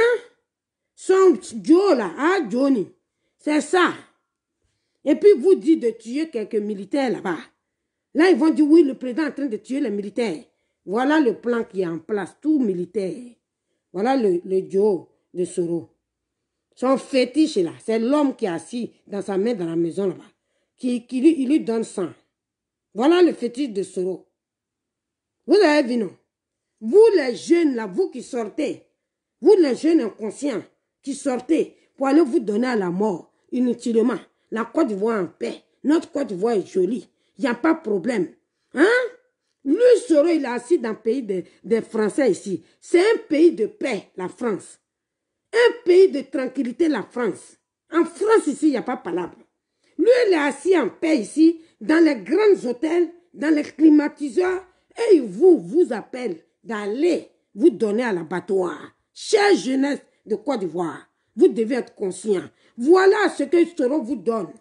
Son Joe là, ah Johnny, c'est ça. Et puis vous dites de tuer quelques militaires là-bas. Là, ils vont dire, oui, le président est en train de tuer les militaires. Voilà le plan qui est en place, tout militaire. Voilà le Joe de Soro. Son fétiche là, c'est l'homme qui est assis dans sa main dans la maison là-bas. Il lui donne sang. Voilà le fétiche de Soro. Vous avez vu, non? Vous les jeunes là, vous qui sortez, vous les jeunes inconscients qui sortez pour aller vous donner à la mort inutilement. La Côte d'Ivoire en paix. Notre Côte d'Ivoire est jolie. Il n'y a pas de problème. Hein? Lui, Soro, il est assis dans le pays des Français ici. C'est un pays de paix, la France. Un pays de tranquillité, la France. En France, ici, il n'y a pas de palabre. Lui, il est assis en paix ici, dans les grands hôtels, dans les climatiseurs, et il vous appelle d'aller vous donner à l'abattoir. Chère jeunesse de Côte d'Ivoire, vous devez être conscient. Voilà ce que Soro vous donne.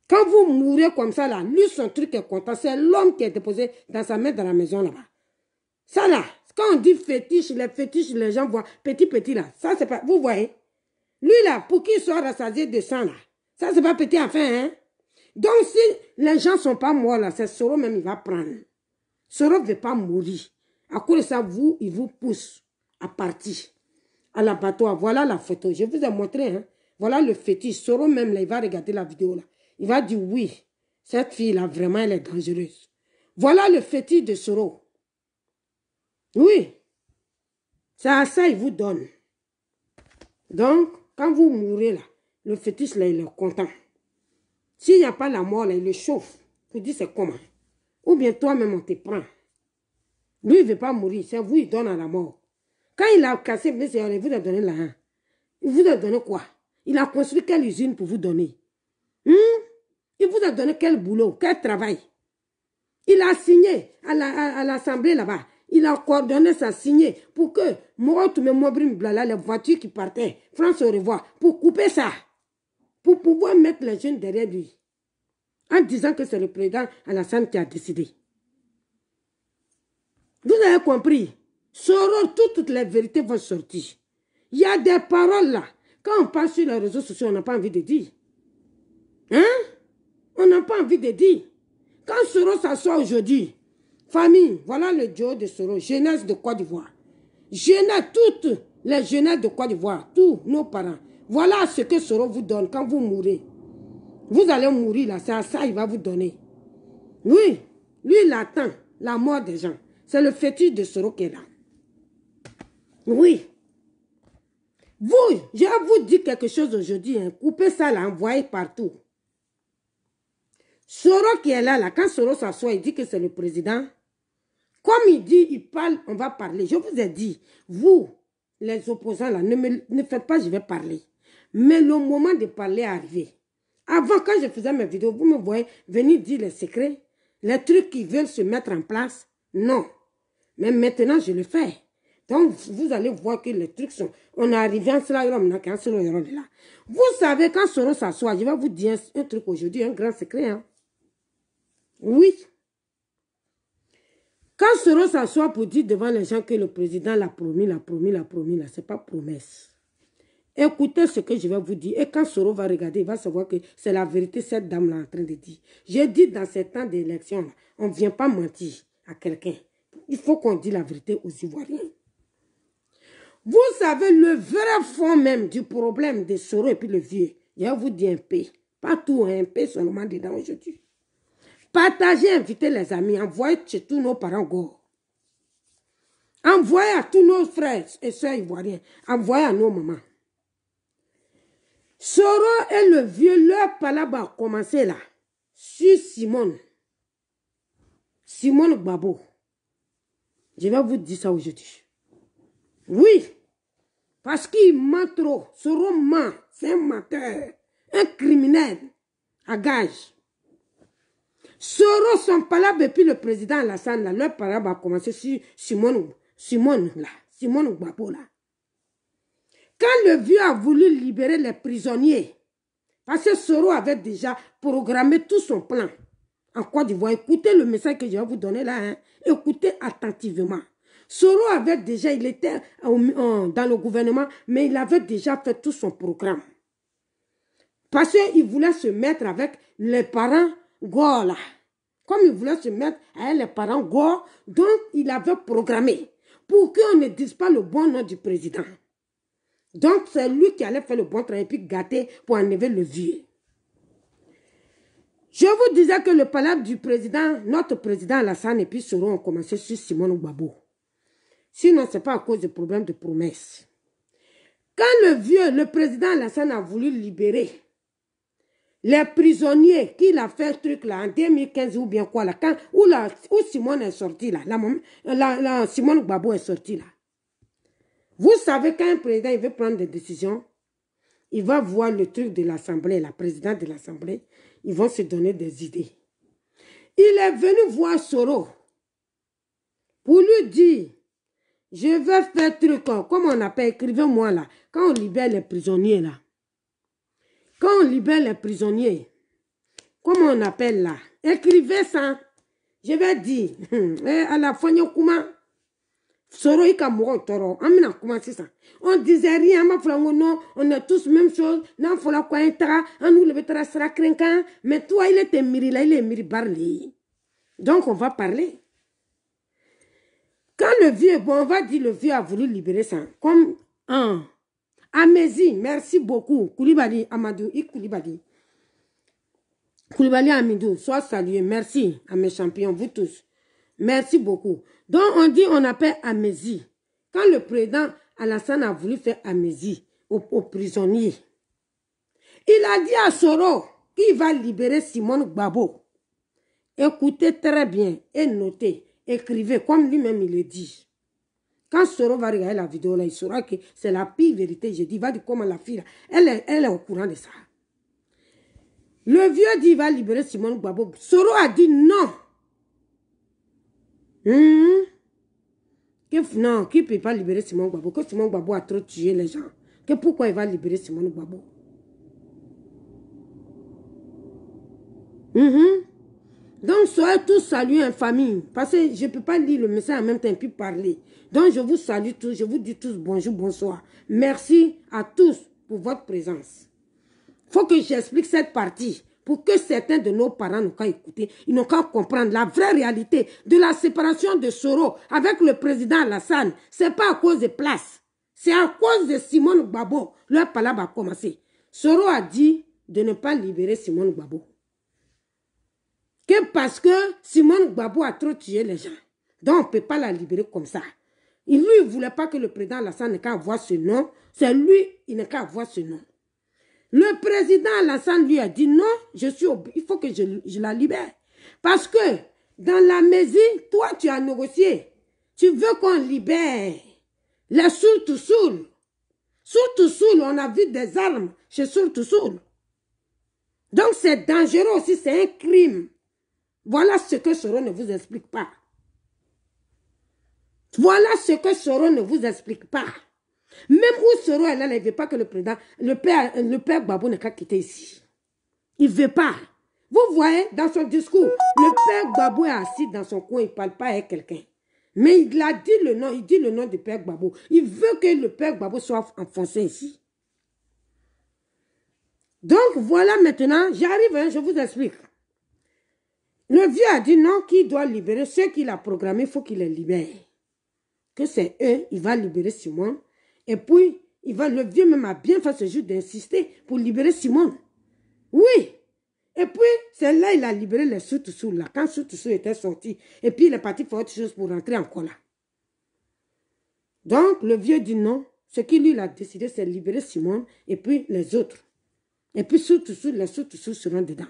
Quand vous mourrez comme ça, là, lui, son truc est content. C'est l'homme qui est déposé dans sa main dans la maison là-bas. Ça là, Quand on dit fétiche, les gens voient petit là. Ça, c'est pas... Vous voyez? Lui, là, pour qu'il soit rassasié de sang, là. Ça, c'est pas petit enfin, hein? Donc, si les gens ne sont pas morts, là, c'est Soro même, il va prendre. Soro ne veut pas mourir. À cause de ça, il vous pousse à partir. À l'abattoir. Voilà la photo. Je vous ai montré, hein? Voilà le fétiche. Soro même, là, il va regarder la vidéo, là. Il va dire, oui, cette fille-là, vraiment, elle est dangereuse. Voilà le fétiche de Soro. Oui. C'est à ça qu'il vous donne. Donc, quand vous mourrez, là, le fétiche, là, il est content. S'il n'y a pas la mort, là, il le chauffe. Il dit, c'est comment? Ou bien toi-même, on te prend. Lui, il ne veut pas mourir. C'est vous, il donne à la mort. Quand il a cassé, il vous a donné là. Hein? Il vous a donné quoi? Il a construit quelle usine pour vous donner? Il vous a donné quel boulot, quel travail? Il a signé à l'Assemblée là-bas. Il a coordonné ça, signé pour que moi, tous mes mobiles, les voitures qui partaient, France au revoir, pour couper ça. Pour pouvoir mettre les jeunes derrière lui. En disant que c'est le président Alassane qui a décidé. Vous avez compris? Soro, toutes les vérités vont sortir. Il y a des paroles là. Quand on passe sur les réseaux sociaux, on n'a pas envie de dire. Hein? On n'a pas envie de dire. Quand Soro s'assoit aujourd'hui, famille, voilà le duo de Soro, jeunesse de Côte d'Ivoire. Jeunesse, toutes les jeunesses de Côte d'Ivoire, tous nos parents. Voilà ce que Soro vous donne quand vous mourrez. Vous allez mourir là, c'est à ça qu'il va vous donner. Oui, lui il attend la mort des gens. C'est le fétiche de Soro qui est là. Oui. Vous, je vais vous dire quelque chose aujourd'hui. Hein. Coupez ça là, envoyez partout. Soro qui est là, quand Soro s'assoit, il dit que c'est le président. Comme il dit, il parle, on va parler. Je vous ai dit, vous, les opposants là, ne faites pas, je vais parler. Mais le moment de parler est arrivé. Avant, quand je faisais mes vidéos, vous me voyez venir dire les secrets, les trucs qui veulent se mettre en place. Non. Mais maintenant, je le fais. Donc, vous allez voir que les trucs sont... On est arrivé en cela, là. Vous savez, quand Soro s'assoit, je vais vous dire un truc aujourd'hui, un grand secret. Hein? Oui. Quand Soro s'assoit pour dire devant les gens que le président l'a promis, là, ce n'est pas promesse. Écoutez ce que je vais vous dire. Et quand Soro va regarder, il va savoir que c'est la vérité, cette dame-là en train de dire. J'ai dit dans ces temps d'élection, on ne vient pas mentir à quelqu'un. Il faut qu'on dise la vérité aux Ivoiriens. Vous savez, le vrai fond même du problème de Soro et puis le vieux, je vais vous dire un peu. Pas tout, un peu seulement dedans aujourd'hui. Partagez, invitez les amis, envoyez chez tous nos parents gore. Envoyez à tous nos frères et soeurs ivoiriens. Envoyez à nos mamans. Soro et le vieux, leur palabre a commencé là. Sur Simone. Simone Gbagbo. Je vais vous dire ça aujourd'hui. Oui. Parce qu'il ment trop. Soro ment. C'est un menteur. Un criminel. À gage. Soro, son palabre, et puis le président Alassane, là, leur palabre a commencé sur Simone Gbagbo, là. Quand le vieux a voulu libérer les prisonniers, parce que Soro avait déjà programmé tout son plan en Côte d'Ivoire, écoutez le message que je vais vous donner là, hein. Écoutez attentivement. Soro avait déjà, il était dans le gouvernement, mais il avait déjà fait tout son programme. Parce qu'il voulait se mettre avec les parents Gore là. Comme il voulait se mettre avec les parents Gore, donc il avait programmé pour qu'on ne dise pas le bon nom du président. Donc c'est lui qui allait faire le bon travail et puis gâter pour enlever le vieux. Je vous disais que le palabre du président, notre président Alassane et puis Soro ont commencé sur Simone Gbagbo. Sinon, ce n'est pas à cause de problèmes de promesses. Quand le vieux, le président Alassane a voulu libérer les prisonniers qu'il a fait ce truc là en 2015 ou bien quoi là, où Simone est sortie là, Simone Gbagbo est sortie là. Vous savez quand un président il veut prendre des décisions, il va voir le truc de l'Assemblée, la présidente de l'Assemblée, ils vont se donner des idées. Il est venu voir Soro pour lui dire, je vais faire truc, comme on appelle, écrivez-moi là, quand on libère les prisonniers là. Quand on libère les prisonniers, comment on appelle là? Écrivez ça. Je vais dire, à la fin, Soro ika moro toro. Amina commencé ça. On disait rien, ma flango non, on est tous même chose. Nan fola quoi intara, on nous le betara sera craquant. Mais toi il était miri là, il est miri barli. Donc on va parler. Quand le vieux, bon on va dire le vieux a voulu libérer ça. Comme un. Amézi, merci beaucoup. Koulibaly, Amadou, Koulibaly. Koulibaly Amidou, sois salué. Merci à mes champions, vous tous. Merci beaucoup. Donc, on dit, on appelle Amézi. Quand le président Alassane a voulu faire Amézi aux prisonniers, il a dit à Soro qu'il va libérer Simone Gbagbo. Écoutez très bien et notez, écrivez comme lui-même il le dit. Quand Soro va regarder la vidéo, là, il saura que c'est la pire vérité. Je dis, va dire comment la fille, là, elle est au courant de ça. Le vieux dit, il va libérer Simone Gbagbo. Soro a dit non. Non, qui ne peut pas libérer Simone Gbagbo? Que Simone Gbagbo a trop tué les gens. Que pourquoi il va libérer Simone Gbagbo? Donc, soyez tous salués en famille. Parce que je ne peux pas lire le message en même temps et puis parler. Donc, je vous salue tous. Je vous dis tous bonjour, bonsoir. Merci à tous pour votre présence. Il faut que j'explique cette partie pour que certains de nos parents n'ont qu'à écouter. Ils n'ont qu'à comprendre la vraie réalité de la séparation de Soro avec le président Alassane. Ce n'est pas à cause de place. C'est à cause de Simone Gbagbo. Leur palabre a commencé. Soro a dit de ne pas libérer Simone Gbagbo. Que parce que Simone Gbagbo a trop tué les gens. Donc, on ne peut pas la libérer comme ça. Lui, il ne voulait pas que le président Alassane n'ait qu'à avoir ce nom. C'est lui, il n'a qu'à avoir ce nom. Le président Alassane lui a dit non, il faut que je la libère. Parce que dans la Mésie, toi, tu as négocié. Tu veux qu'on libère les Soul-Toussoul. Soul-Toussoul, on a vu des armes chez Soul-Toussoul. Donc, c'est dangereux aussi, c'est un crime. Voilà ce que Soro ne vous explique pas. Voilà ce que Soro ne vous explique pas. Même où Soro est là, il ne veut pas que le président, le père Gbagbo n'ait qu'à quitter ici. Il ne veut pas. Vous voyez, dans son discours, le père Gbagbo est assis dans son coin, il ne parle pas avec quelqu'un. Mais il a dit le nom, il dit le nom du père Gbagbo. Il veut que le père Gbagbo soit enfoncé ici. Donc, voilà maintenant, j'arrive, hein, je vous explique. Le vieux a dit non, qu'il doit libérer ceux qu'il a programmés, il faut qu'il les libère. Que c'est eux, il va libérer Simone. Et puis, le vieux même a bien fait ce jour d'insister pour libérer Simone. Oui. Et puis, c'est là il a libéré les Soul-Toussoul là. Quand Soul-Toussoul était sorti. Et puis, il est parti faire autre chose pour rentrer encore là. Donc, le vieux dit non. Ce qu'il lui a décidé, c'est libérer Simone et puis les autres. Et puis, Soul-Toussoul, les Soul-Toussoul seront dedans.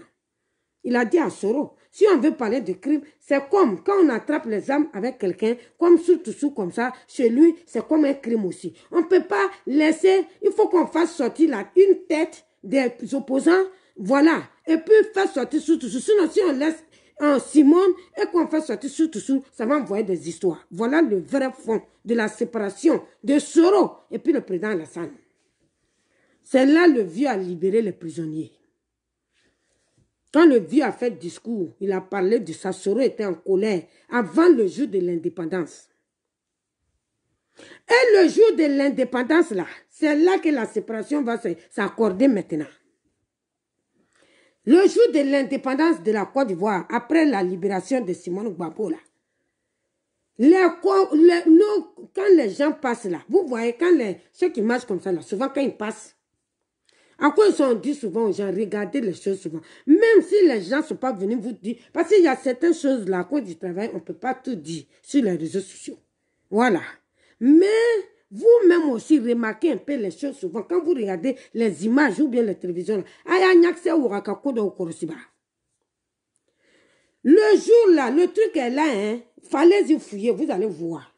Il a dit à Soro, si on veut parler de crime, c'est comme quand on attrape les armes avec quelqu'un, comme Soul-Toussoul comme ça, chez lui, c'est comme un crime aussi. On ne peut pas laisser, il faut qu'on fasse sortir une tête des opposants, voilà. Et puis faire sortir Soul-Toussoul. Sinon, si on laisse Simone et qu'on fait sortir Soul-Toussoul, ça va envoyer des histoires. Voilà le vrai fond de la séparation de Soro et puis le président Alassane. C'est là le vieux a libéré les prisonniers. Quand le vieux a fait le discours, il a parlé de ça, Soro était en colère avant le jour de l'indépendance. Et le jour de l'indépendance, là, c'est là que la séparation va s'accorder maintenant. Le jour de l'indépendance de la Côte d'Ivoire, après la libération de Simone Gbagbo, là, quand les gens passent là, vous voyez, ceux qui marchent comme ça, là, souvent quand ils passent, à quoi on dit souvent aux gens, regardez les choses souvent. Même si les gens ne sont pas venus vous dire, parce qu'il y a certaines choses là, à cause du travail, on ne peut pas tout dire sur les réseaux sociaux. Voilà. Mais vous-même aussi, remarquez un peu les choses souvent. Quand vous regardez les images ou bien les télévisions, le jour là, le truc est là, hein, fallait y fouiller, vous allez voir.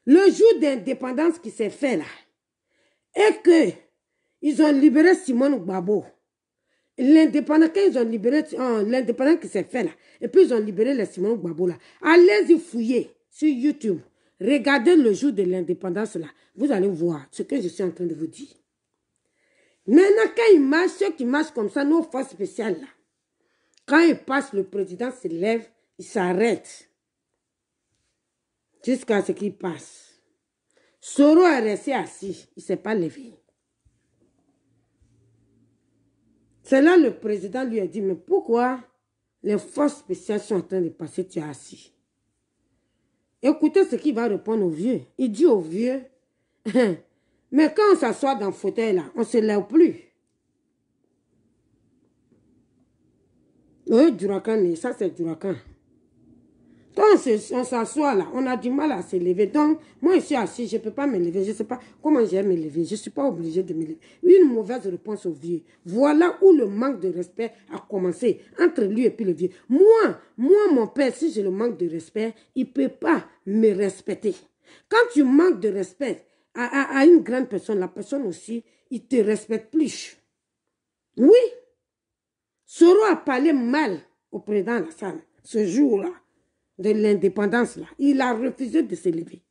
Le jour d'indépendance qui s'est fait là, et que ils ont libéré Simone Gbagbo. L'indépendant, quand ils ont libéré l'indépendant qui s'est fait là, et puis ils ont libéré les Simone Gbagbo là, allez-y fouiller sur YouTube. Regardez le jour de l'indépendance là. Vous allez voir ce que je suis en train de vous dire. Maintenant, quand ils marchent, ceux qui marchent comme ça, nos forces spéciales là, quand ils passent, le président se lève, il s'arrête. Jusqu'à ce qu'il passe. Soro est resté assis. Il ne s'est pas levé. C'est là le président lui a dit, mais pourquoi les forces spéciales sont en train de passer, tu es assis? Écoutez ce qu'il va répondre au vieux. Il dit au vieux, mais quand on s'assoit dans le fauteuil là, on ne se lève plus. Oui, Durakan, ça c'est Durakan. Quand on s'assoit là, on a du mal à se lever. Donc, moi je suis assis, je ne peux pas me lever. Je ne sais pas comment je vais me lever. Je ne suis pas obligée de me lever. Une mauvaise réponse au vieux. Voilà où le manque de respect a commencé entre lui et puis le vieux. Moi, mon père, si j'ai le manque de respect, il ne peut pas me respecter. Quand tu manques de respect à une grande personne, la personne aussi, il ne te respecte plus. Oui. Soro a parlé mal au président Alassane ce jour-là. De l'indépendance là, il a refusé de se lever.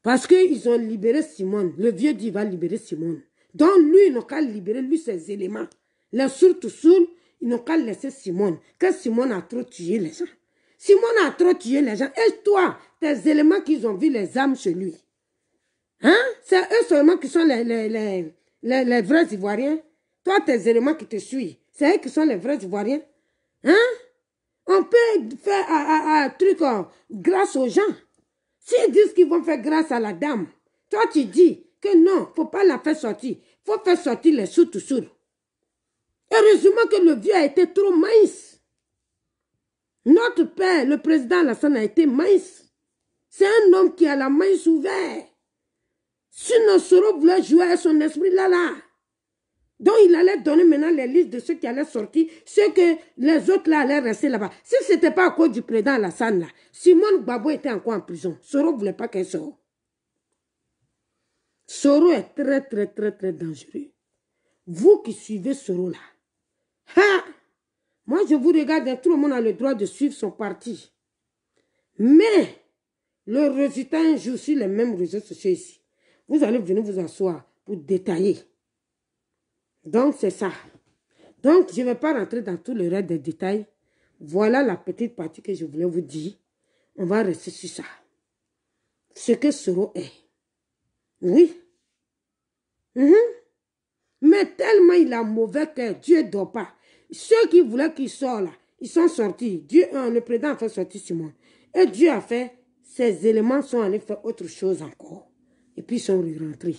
Parce qu'ils ont libéré Simone. Le vieux dit, il va libérer Simone. Donc lui, il n'a qu'à libérer, lui, ses éléments. Les sourds, ils n'ont qu'à laisser Simone. Que Simone a trop tué les gens. Simone a trop tué les gens. Et toi, tes éléments qu'ils ont vu les âmes chez lui. Hein? C'est eux seulement qui sont les vrais Ivoiriens. Toi, tes éléments qui te suivent. C'est eux qui sont les vrais Ivoiriens. Hein? On peut faire un truc grâce aux gens. S'ils disent qu'ils vont faire grâce à la dame, toi tu dis que non, il ne faut pas la faire sortir. Il faut faire sortir les sourds. Heureusement que le vieux a été trop mince. Notre père, le président Alassane, a été mince. C'est un homme qui a la mince ouverte. Sinon, Soro voulait jouer à son esprit là. Donc, il allait donner maintenant les listes de ceux qui allaient sortir, ceux que les autres là allaient rester là-bas. Si ce n'était pas à cause du président Alassane là, Simone Gbagbo était encore en prison. Soro ne voulait pas qu'elle sorte. Soro est très dangereux. Vous qui suivez Soro là, moi je vous regarde, tout le monde a le droit de suivre son parti. Mais, le résultat un jour sur les mêmes réseaux sociaux ici, vous allez venir vous asseoir pour détailler. Donc, c'est ça. Donc, je ne vais pas rentrer dans tout le reste des détails. Voilà la petite partie que je voulais vous dire. On va rester sur ça. Ce que Soro est. Oui. Mais tellement il a mauvais cœur, Dieu ne dort pas. Ceux qui voulaient qu'il sorte là, ils sont sortis. Dieu, le président a fait sortir Simon. Et Dieu a fait, ces éléments sont allés faire autre chose encore. Et puis ils sont rentrés.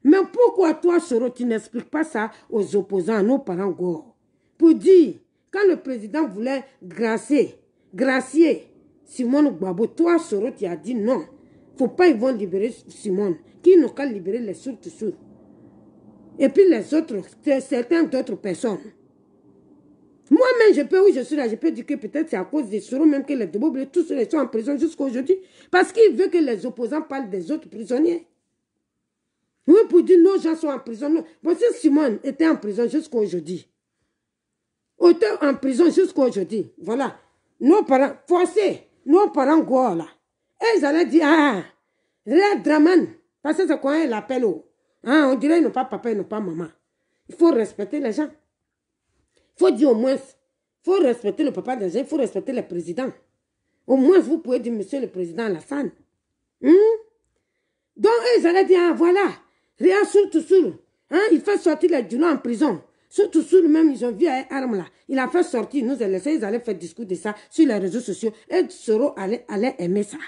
Mais pourquoi toi, Soro, tu n'expliques pas ça aux opposants, à nos parents Gore? Pour dire, quand le président voulait gracier Simone Gbagbo, toi, Soro, tu as dit non. Il ne faut pas, ils vont libérer Simone. Qui n'ont qu'à libérer les sourds. Et puis les autres, certaines d'autres personnes. Moi-même, je suis là, je peux dire que peut-être c'est à cause des Soro, même que les Deboblés, tous ceux qui sont en prison jusqu'à aujourd'hui. Parce qu'il veut que les opposants parlent des autres prisonniers. Oui, pour dire nos gens sont en prison. Non. Bon, si Simone était en prison jusqu'à aujourd'hui. Était en prison jusqu'à aujourd'hui. Voilà. Nos parents, forcés, nos parents Gore là. Et ils allaient dire, Red Draman. Parce que c'est quoi ils l'appellent. On dirait qu'ils n'ont pas papa, ils n'ont pas maman. Il faut respecter les gens. Il faut dire au moins, il faut respecter le papa des gens, il faut respecter les présidents. Au moins, vous pouvez dire, monsieur le président Alassane. Donc, ils allaient dire, voilà, rien surtout, il fait sortir les Djoulas en prison. Surtout, même, ils ont vu un arme là. Il a fait sortir, nous, ils allaient faire discours de ça sur les réseaux sociaux. Et Soro allait aimer ça.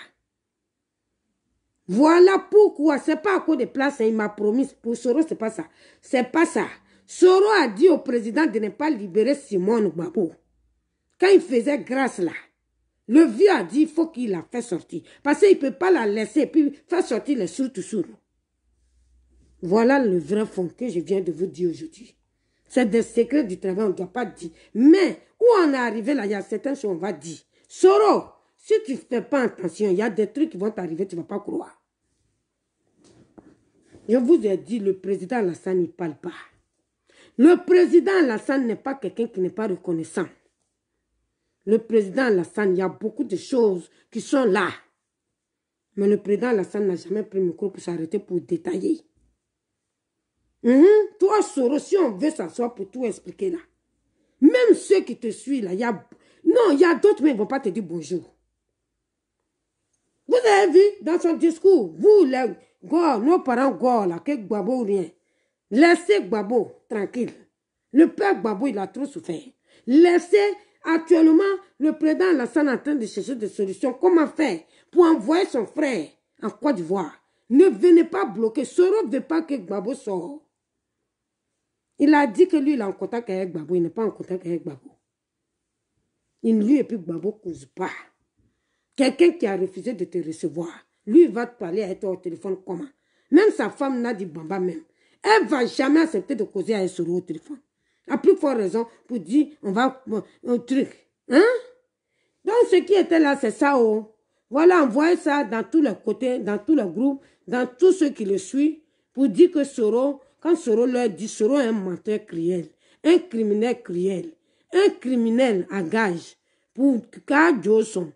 Voilà pourquoi, c'est pas à cause de place, il m'a promis. Pour Soro, c'est pas ça. C'est pas ça. Soro a dit au président de ne pas libérer Simone Gbagbo. Quand il faisait grâce là, le vieux a dit il faut qu'il la fait sortir. Parce qu'il ne peut pas la laisser et puis faire sortir les sourds. Voilà le vrai fond que je viens de vous dire aujourd'hui. C'est des secrets du travail, on ne doit pas dire. Mais où on est arrivé là, il y a certaines choses on va dire. Soro, si tu ne fais pas attention, il y a des trucs qui vont t'arriver, tu ne vas pas croire. Je vous ai dit, le président Alassane, il ne parle pas. Le président Alassane n'est pas quelqu'un qui n'est pas reconnaissant. Le président Alassane, il y a beaucoup de choses qui sont là. Mais le président Alassane n'a jamais pris le micro pour s'arrêter pour détailler. Toi, Soro, si on veut s'asseoir pour tout expliquer là, même ceux qui te suivent là, Non, il y a d'autres, mais ils ne vont pas te dire bonjour. Vous avez vu dans son discours, vous, les gars, nos parents gars, là, que Gbagbo ou rien. Laissez Gbagbo tranquille. Le père Gbagbo, il a trop souffert. Laissez actuellement le président Alassane en train de chercher des solutions. Comment faire pour envoyer son frère en Côte d'Ivoire? Ne venez pas bloquer. Soro ne veut pas que Gbagbo sorte. Il a dit que lui, il est en contact avec Gbagbo. Il n'est pas en contact avec Gbagbo. Lui et puis Gbagbo ne cause pas. Quelqu'un qui a refusé de te recevoir, lui, il va te parler avec toi au téléphone comment? Même sa femme n'a dit Bamba même. Elle ne va jamais accepter de causer avec Soro au téléphone. A plus forte raison pour dire on va un truc. Hein? Donc ce qui était là, c'est ça. Oh. Voilà, envoyez ça dans tous les côtés, dans tous les groupes, dans tous ceux qui le suivent, pour dire que Soro, quand Soro leur dit, Soro est un menteur cruel, un criminel cruel, un criminel à gage, pour qu'à Joson.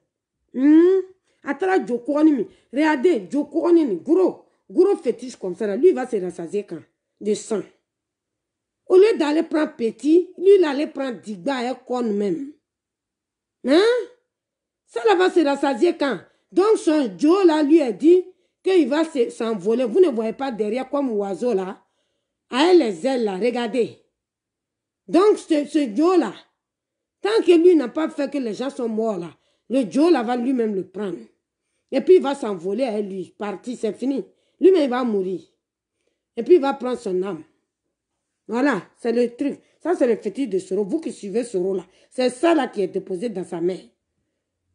Attends, Jokonimi. Regardez, Jokonimi, gros fétiche comme ça, là. Lui, il va se rassasier quand? De sang. Au lieu d'aller prendre petit, lui, il allait prendre Digba et Kon même. Hein? Ça, là, va se rassasier quand? Donc, son Joe, là, lui a dit qu'il va s'envoler. Vous ne voyez pas derrière comme oiseau, là. Avec les ailes, là, regardez. Donc, ce Joe, là, tant que lui n'a pas fait que les gens sont morts, là, le Joe, là, va lui-même le prendre. Et puis, il va s'envoler avec lui. Parti, c'est fini. Lui-même, il va mourir. Et puis, il va prendre son âme. Voilà, c'est le truc. Ça, c'est le fétiche de Soro. Vous qui suivez Soro, là, c'est ça, là, qui est déposé dans sa main.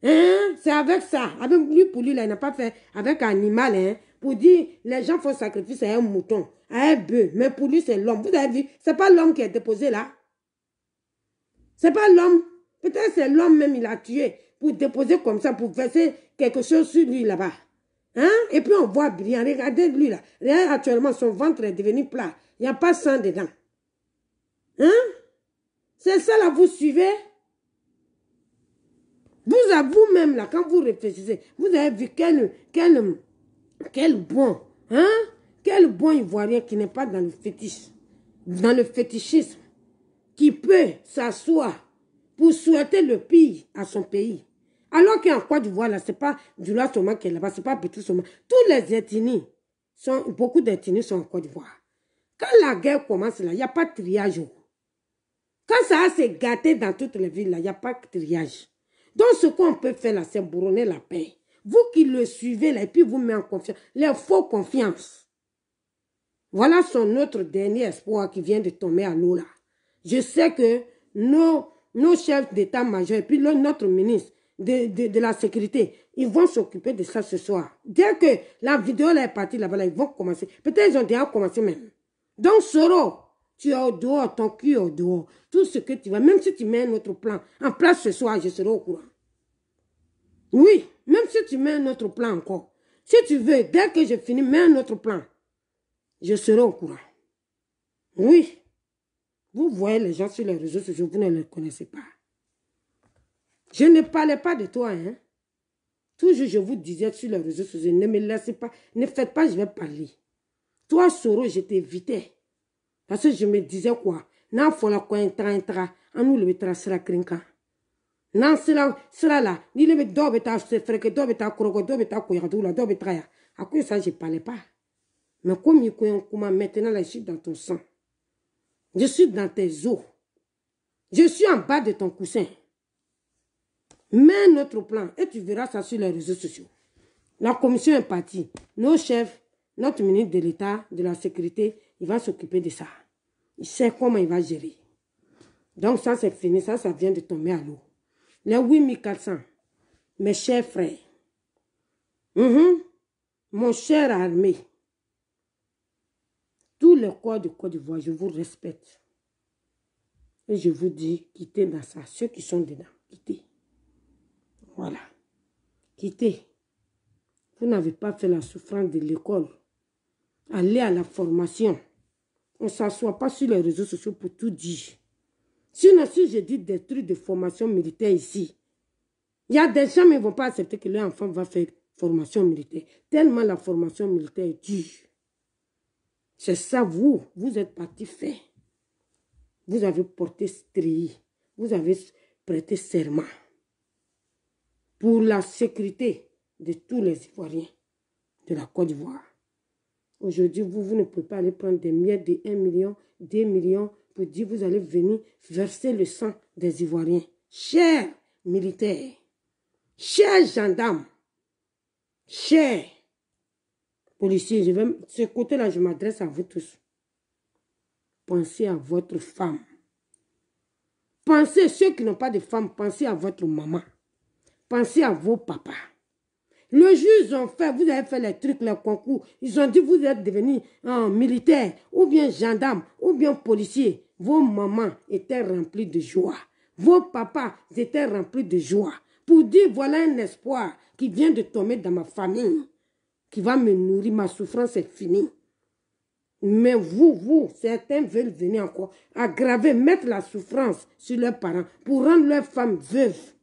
Hein? C'est avec ça. Avec lui, pour lui, là, il n'a pas fait avec un animal, hein. Pour dire, les gens font sacrifice à un mouton, à un bœuf. Mais pour lui, c'est l'homme. Vous avez vu, c'est pas l'homme qui est déposé là. C'est pas l'homme. Peut-être c'est l'homme même, il a tué pour déposer comme ça, pour verser quelque chose sur lui là-bas. Hein? Et puis on voit brillant. Regardez lui là. Regardez actuellement, son ventre est devenu plat. Il n'y a pas de sang dedans. Hein? C'est ça là, vous suivez? Vous à vous-même là, quand vous réfléchissez, vous avez vu quel bon, hein? Quel bon Ivoirien qui n'est pas dans le fétiche, dans le fétichisme, qui peut s'asseoir pour souhaiter le pire à son pays. Alors qu'en Côte d'Ivoire, là, ce n'est pas du loi Soma qui est là-bas, ce n'est pas Petit Soma. Tous les ethnies, beaucoup d'ethnies sont en Côte d'Ivoire. Quand la guerre commence là, il n'y a pas de triage. Quand ça s'est gâté dans toutes les villes là, il n'y a pas de triage. Donc ce qu'on peut faire là, c'est bourronner la paix. Vous qui le suivez là, et puis vous mettez en confiance, les faux confiances. Voilà son autre dernier espoir qui vient de tomber à l'eau là. Je sais que nos chefs d'état-major et puis notre ministre de la sécurité, ils vont s'occuper de ça ce soir. Dès que la vidéo là est partie là-bas, là, ils vont commencer. Peut-être ils ont déjà commencé même. Donc Soro, tu es au dehors, ton cul est au dehors. Tout ce que tu vas, même si tu mets un autre plan en place ce soir, je serai au courant. Oui, même si tu mets un autre plan encore. Si tu veux, dès que je finis, mets un autre plan. Je serai au courant. Oui. Vous voyez les gens sur les réseaux sociaux, vous ne les connaissez pas. Je ne parlais pas de toi, hein. Toujours, je vous disais sur les réseaux sociaux, ne me laissez pas, ne faites pas, je vais parler. Toi, Soro, je t'évitais. Parce que je me disais quoi? N'a fola quoi entra, en nous le mettra sera crinquant. Nan sera là, ni le met d'obeta, se frère, d'obeta, croco, d'obeta, couillardou, d'obeta. À quoi ça, je ne parlais pas. Mais comme il comment maintenant, là, je suis dans ton sang. Je suis dans tes os. Je suis en bas de ton coussin. Mets notre plan et tu verras ça sur les réseaux sociaux. La commission est partie. Nos chefs, notre ministre de l'État, de la sécurité, il va s'occuper de ça. Il sait comment il va gérer. Donc ça, c'est fini. Ça vient de tomber à l'eau. Les 8400, mes chers frères, mon cher armée, tous les corps de Côte d'Ivoire, je vous respecte. Et je vous dis, quittez dans ça. Ceux qui sont dedans, quittez. Voilà. Quittez. Vous n'avez pas fait la souffrance de l'école. Allez à la formation. On ne s'assoit pas sur les réseaux sociaux pour tout dire. Sinon, si je dis des trucs de formation militaire ici, il y a des gens qui ne vont pas accepter que leur enfant va faire formation militaire. Tellement la formation militaire est dure. C'est ça, vous êtes parti faire. Vous avez porté strie. Vous avez prêté serment. pour la sécurité de tous les Ivoiriens de la Côte d'Ivoire. Aujourd'hui, vous ne pouvez pas aller prendre des miettes de 1 million, 2 millions pour dire que vous allez venir verser le sang des Ivoiriens. Chers militaires, chers gendarmes, chers policiers, ce côté-là, je m'adresse à vous tous. Pensez à votre femme. Pensez, ceux qui n'ont pas de femme, pensez à votre maman. Pensez à vos papas. Le jour, ils ont fait, vous avez fait les trucs, les concours. Ils ont dit vous êtes devenu militaire, ou bien gendarme, ou bien policier. Vos mamans étaient remplies de joie. Vos papas étaient remplis de joie. Pour dire, voilà un espoir qui vient de tomber dans ma famille, qui va me nourrir, ma souffrance est finie. Mais vous, certains veulent venir encore aggraver, mettre la souffrance sur leurs parents, pour rendre leurs femmes veuves,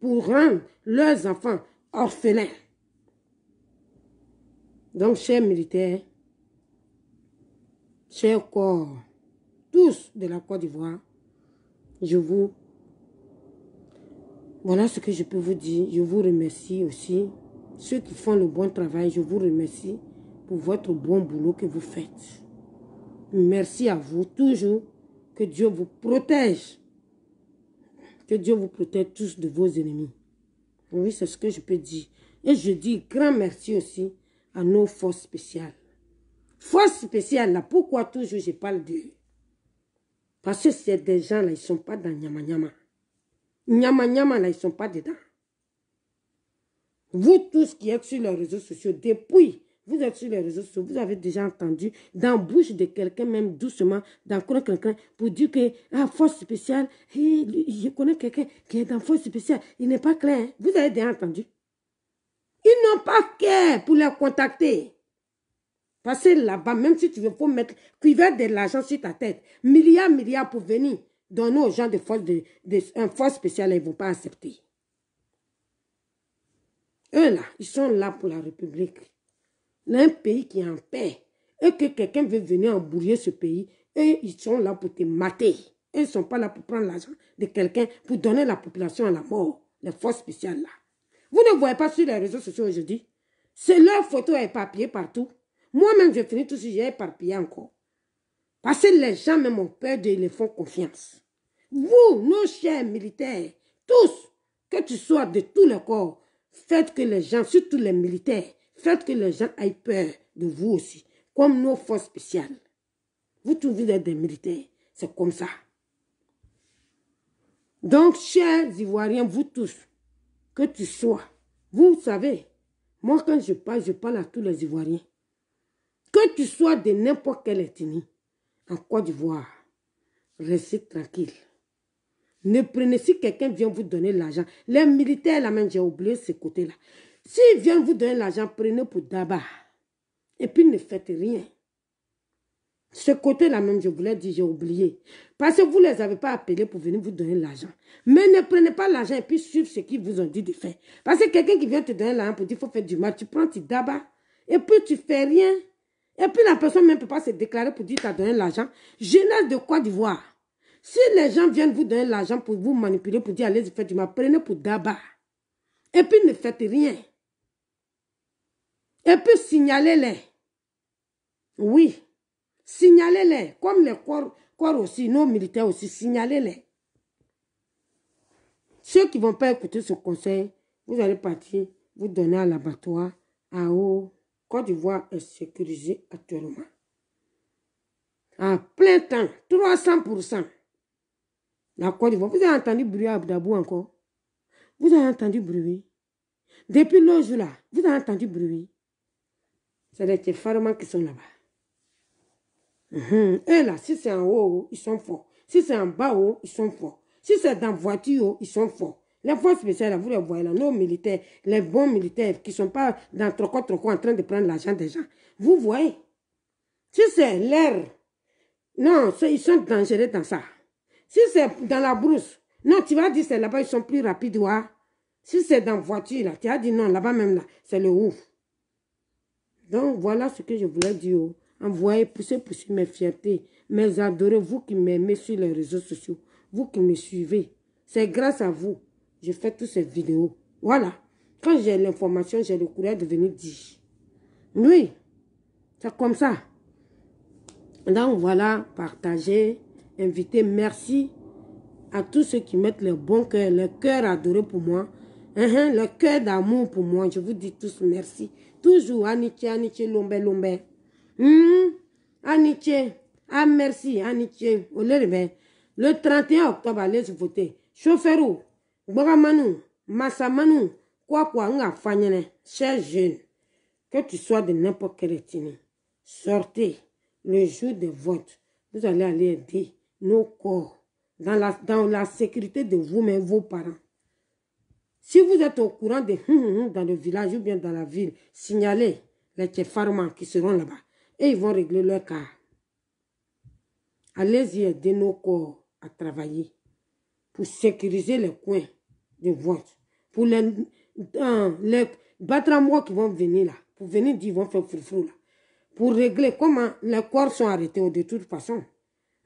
pour rendre leurs enfants orphelins. Donc, chers militaires, chers corps, tous de la Côte d'Ivoire, voilà ce que je peux vous dire. Je vous remercie aussi. Ceux qui font le bon travail, je vous remercie pour votre bon boulot que vous faites. Merci à vous toujours. Que Dieu vous protège. Que Dieu vous protège tous de vos ennemis. Oui, c'est ce que je peux dire. Et je dis grand merci aussi à nos forces spéciales. Forces spéciales, là, pourquoi toujours je parle d'eux? Parce que c'est des gens là, ils ne sont pas dans Nyama Nyama. Nyama Nyama là, ils ne sont pas dedans. Vous tous qui êtes sur les réseaux sociaux, depuis, vous êtes sur les réseaux sociaux, vous avez déjà entendu dans la bouche de quelqu'un, même doucement, dans quelqu'un, pour dire que, force spéciale, je connais quelqu'un qui est dans force spéciale, il n'est pas clair. Vous avez déjà entendu? Ils n'ont pas qu'à pour les contacter. Parce que là-bas, même si tu veux, faut mettre cuivre de l'argent sur ta tête, milliards pour venir donner aux gens de force spéciale, ils ne vont pas accepter. Eux là, ils sont là pour la République. Un pays qui est en paix. Et que quelqu'un veut venir embrouiller ce pays, eux, ils sont là pour te mater. Ils ne sont pas là pour prendre l'argent de quelqu'un pour donner la population à la mort. Les forces spéciales là. Vous ne voyez pas sur les réseaux sociaux aujourd'hui. C'est leur photo éparpillée partout. Moi-même, je finis tout ce que j'ai éparpillé encore. Parce que les gens même ont peur de les font confiance. Vous, nos chers militaires, tous, que tu sois de tous les corps, faites que les gens, surtout les militaires, faites que les gens aient peur de vous aussi, comme nos forces spéciales. Vous tous, vous êtes des militaires, c'est comme ça. Donc, chers Ivoiriens, vous tous, que tu sois, vous savez, moi quand je parle à tous les Ivoiriens. Que tu sois de n'importe quelle ethnie, en Côte d'Ivoire, restez tranquille. Ne prenez, si quelqu'un vient vous donner l'argent, les militaires là même, j'ai oublié ce côté-là. S'ils viennent vous donner l'argent, prenez pour d'abord. Et puis ne faites rien. Ce côté-là même, je voulais dire, j'ai oublié. Parce que vous ne les avez pas appelés pour venir vous donner l'argent. Mais ne prenez pas l'argent et puis suivre ce qu'ils vous ont dit de faire. Parce que quelqu'un qui vient te donner l'argent pour dire qu'il faut faire du mal, tu prends tu d'abord. Et puis tu fais rien. Et puis la personne même ne peut pas se déclarer pour dire que tu as donné l'argent. Jeunesse de Côte d'Ivoire. Si les gens viennent vous donner l'argent pour vous manipuler, pour dire allez-y faire du mal, prenez pour d'abord. Et puis ne faites rien. Et puis signalez-les. Oui. Signalez-les. Comme les corps aussi, nos militaires aussi, signalez-les. Ceux qui ne vont pas écouter ce conseil, vous allez partir, vous donner à l'abattoir, à eau. Côte d'Ivoire est sécurisée actuellement. En plein temps, 300%. La Côte d'Ivoire, vous avez entendu bruit à Abdabou encore? Vous avez entendu bruit? Depuis le jour là, vous avez entendu bruit? C'est les Tchefarmans qui sont là-bas. Et là, si c'est en haut, ils sont forts. Si c'est en bas, ils sont forts. Si c'est dans la voiture, ils sont forts. Les forces spéciales, vous les voyez là, nos militaires, les bons militaires qui ne sont pas dans troco en train de prendre l'argent des gens. Vous voyez? Si c'est l'air, non, ils sont dangereux dans ça. Si c'est dans la brousse, non, tu vas dire c'est là-bas, ils sont plus rapides. Ouais. Si c'est dans la voiture, là, tu vas dire non, là-bas même, là, c'est le ouf. Donc, voilà ce que je voulais dire. Envoyez, poussez mes fiertés, mes adorés, vous qui m'aimez sur les réseaux sociaux, vous qui me suivez. C'est grâce à vous. Je fais toutes ces vidéos. Voilà. Quand j'ai l'information, j'ai le courage de venir dire. Oui, c'est comme ça. Donc voilà, partagez, invitez, merci à tous ceux qui mettent le bon cœur, le cœur adoré pour moi, le cœur d'amour pour moi. Je vous dis tous merci. Toujours, Aniché, Aniché, Lombe, Lombe. Aniché, ah merci, Aniché. Le 31 octobre, allez voter. Chauffeur, Boramanu, Massamanu, quoi, nga fanyene, chers jeunes, que tu sois de n'importe quelle ethnie, sortez le jour de vote. Vous allez aller aider nos corps dans la sécurité de vous-même, vos parents. Si vous êtes au courant de dans le village ou bien dans la ville, signalez les Tchefarmans qui seront là-bas et ils vont régler leur cas. Allez-y aider nos corps à travailler pour sécuriser les coins de vote. Pour les battramois qui vont venir là, pour venir dire, ils vont faire froufrou là. Pour régler comment les corps sont arrêtés de toute façon.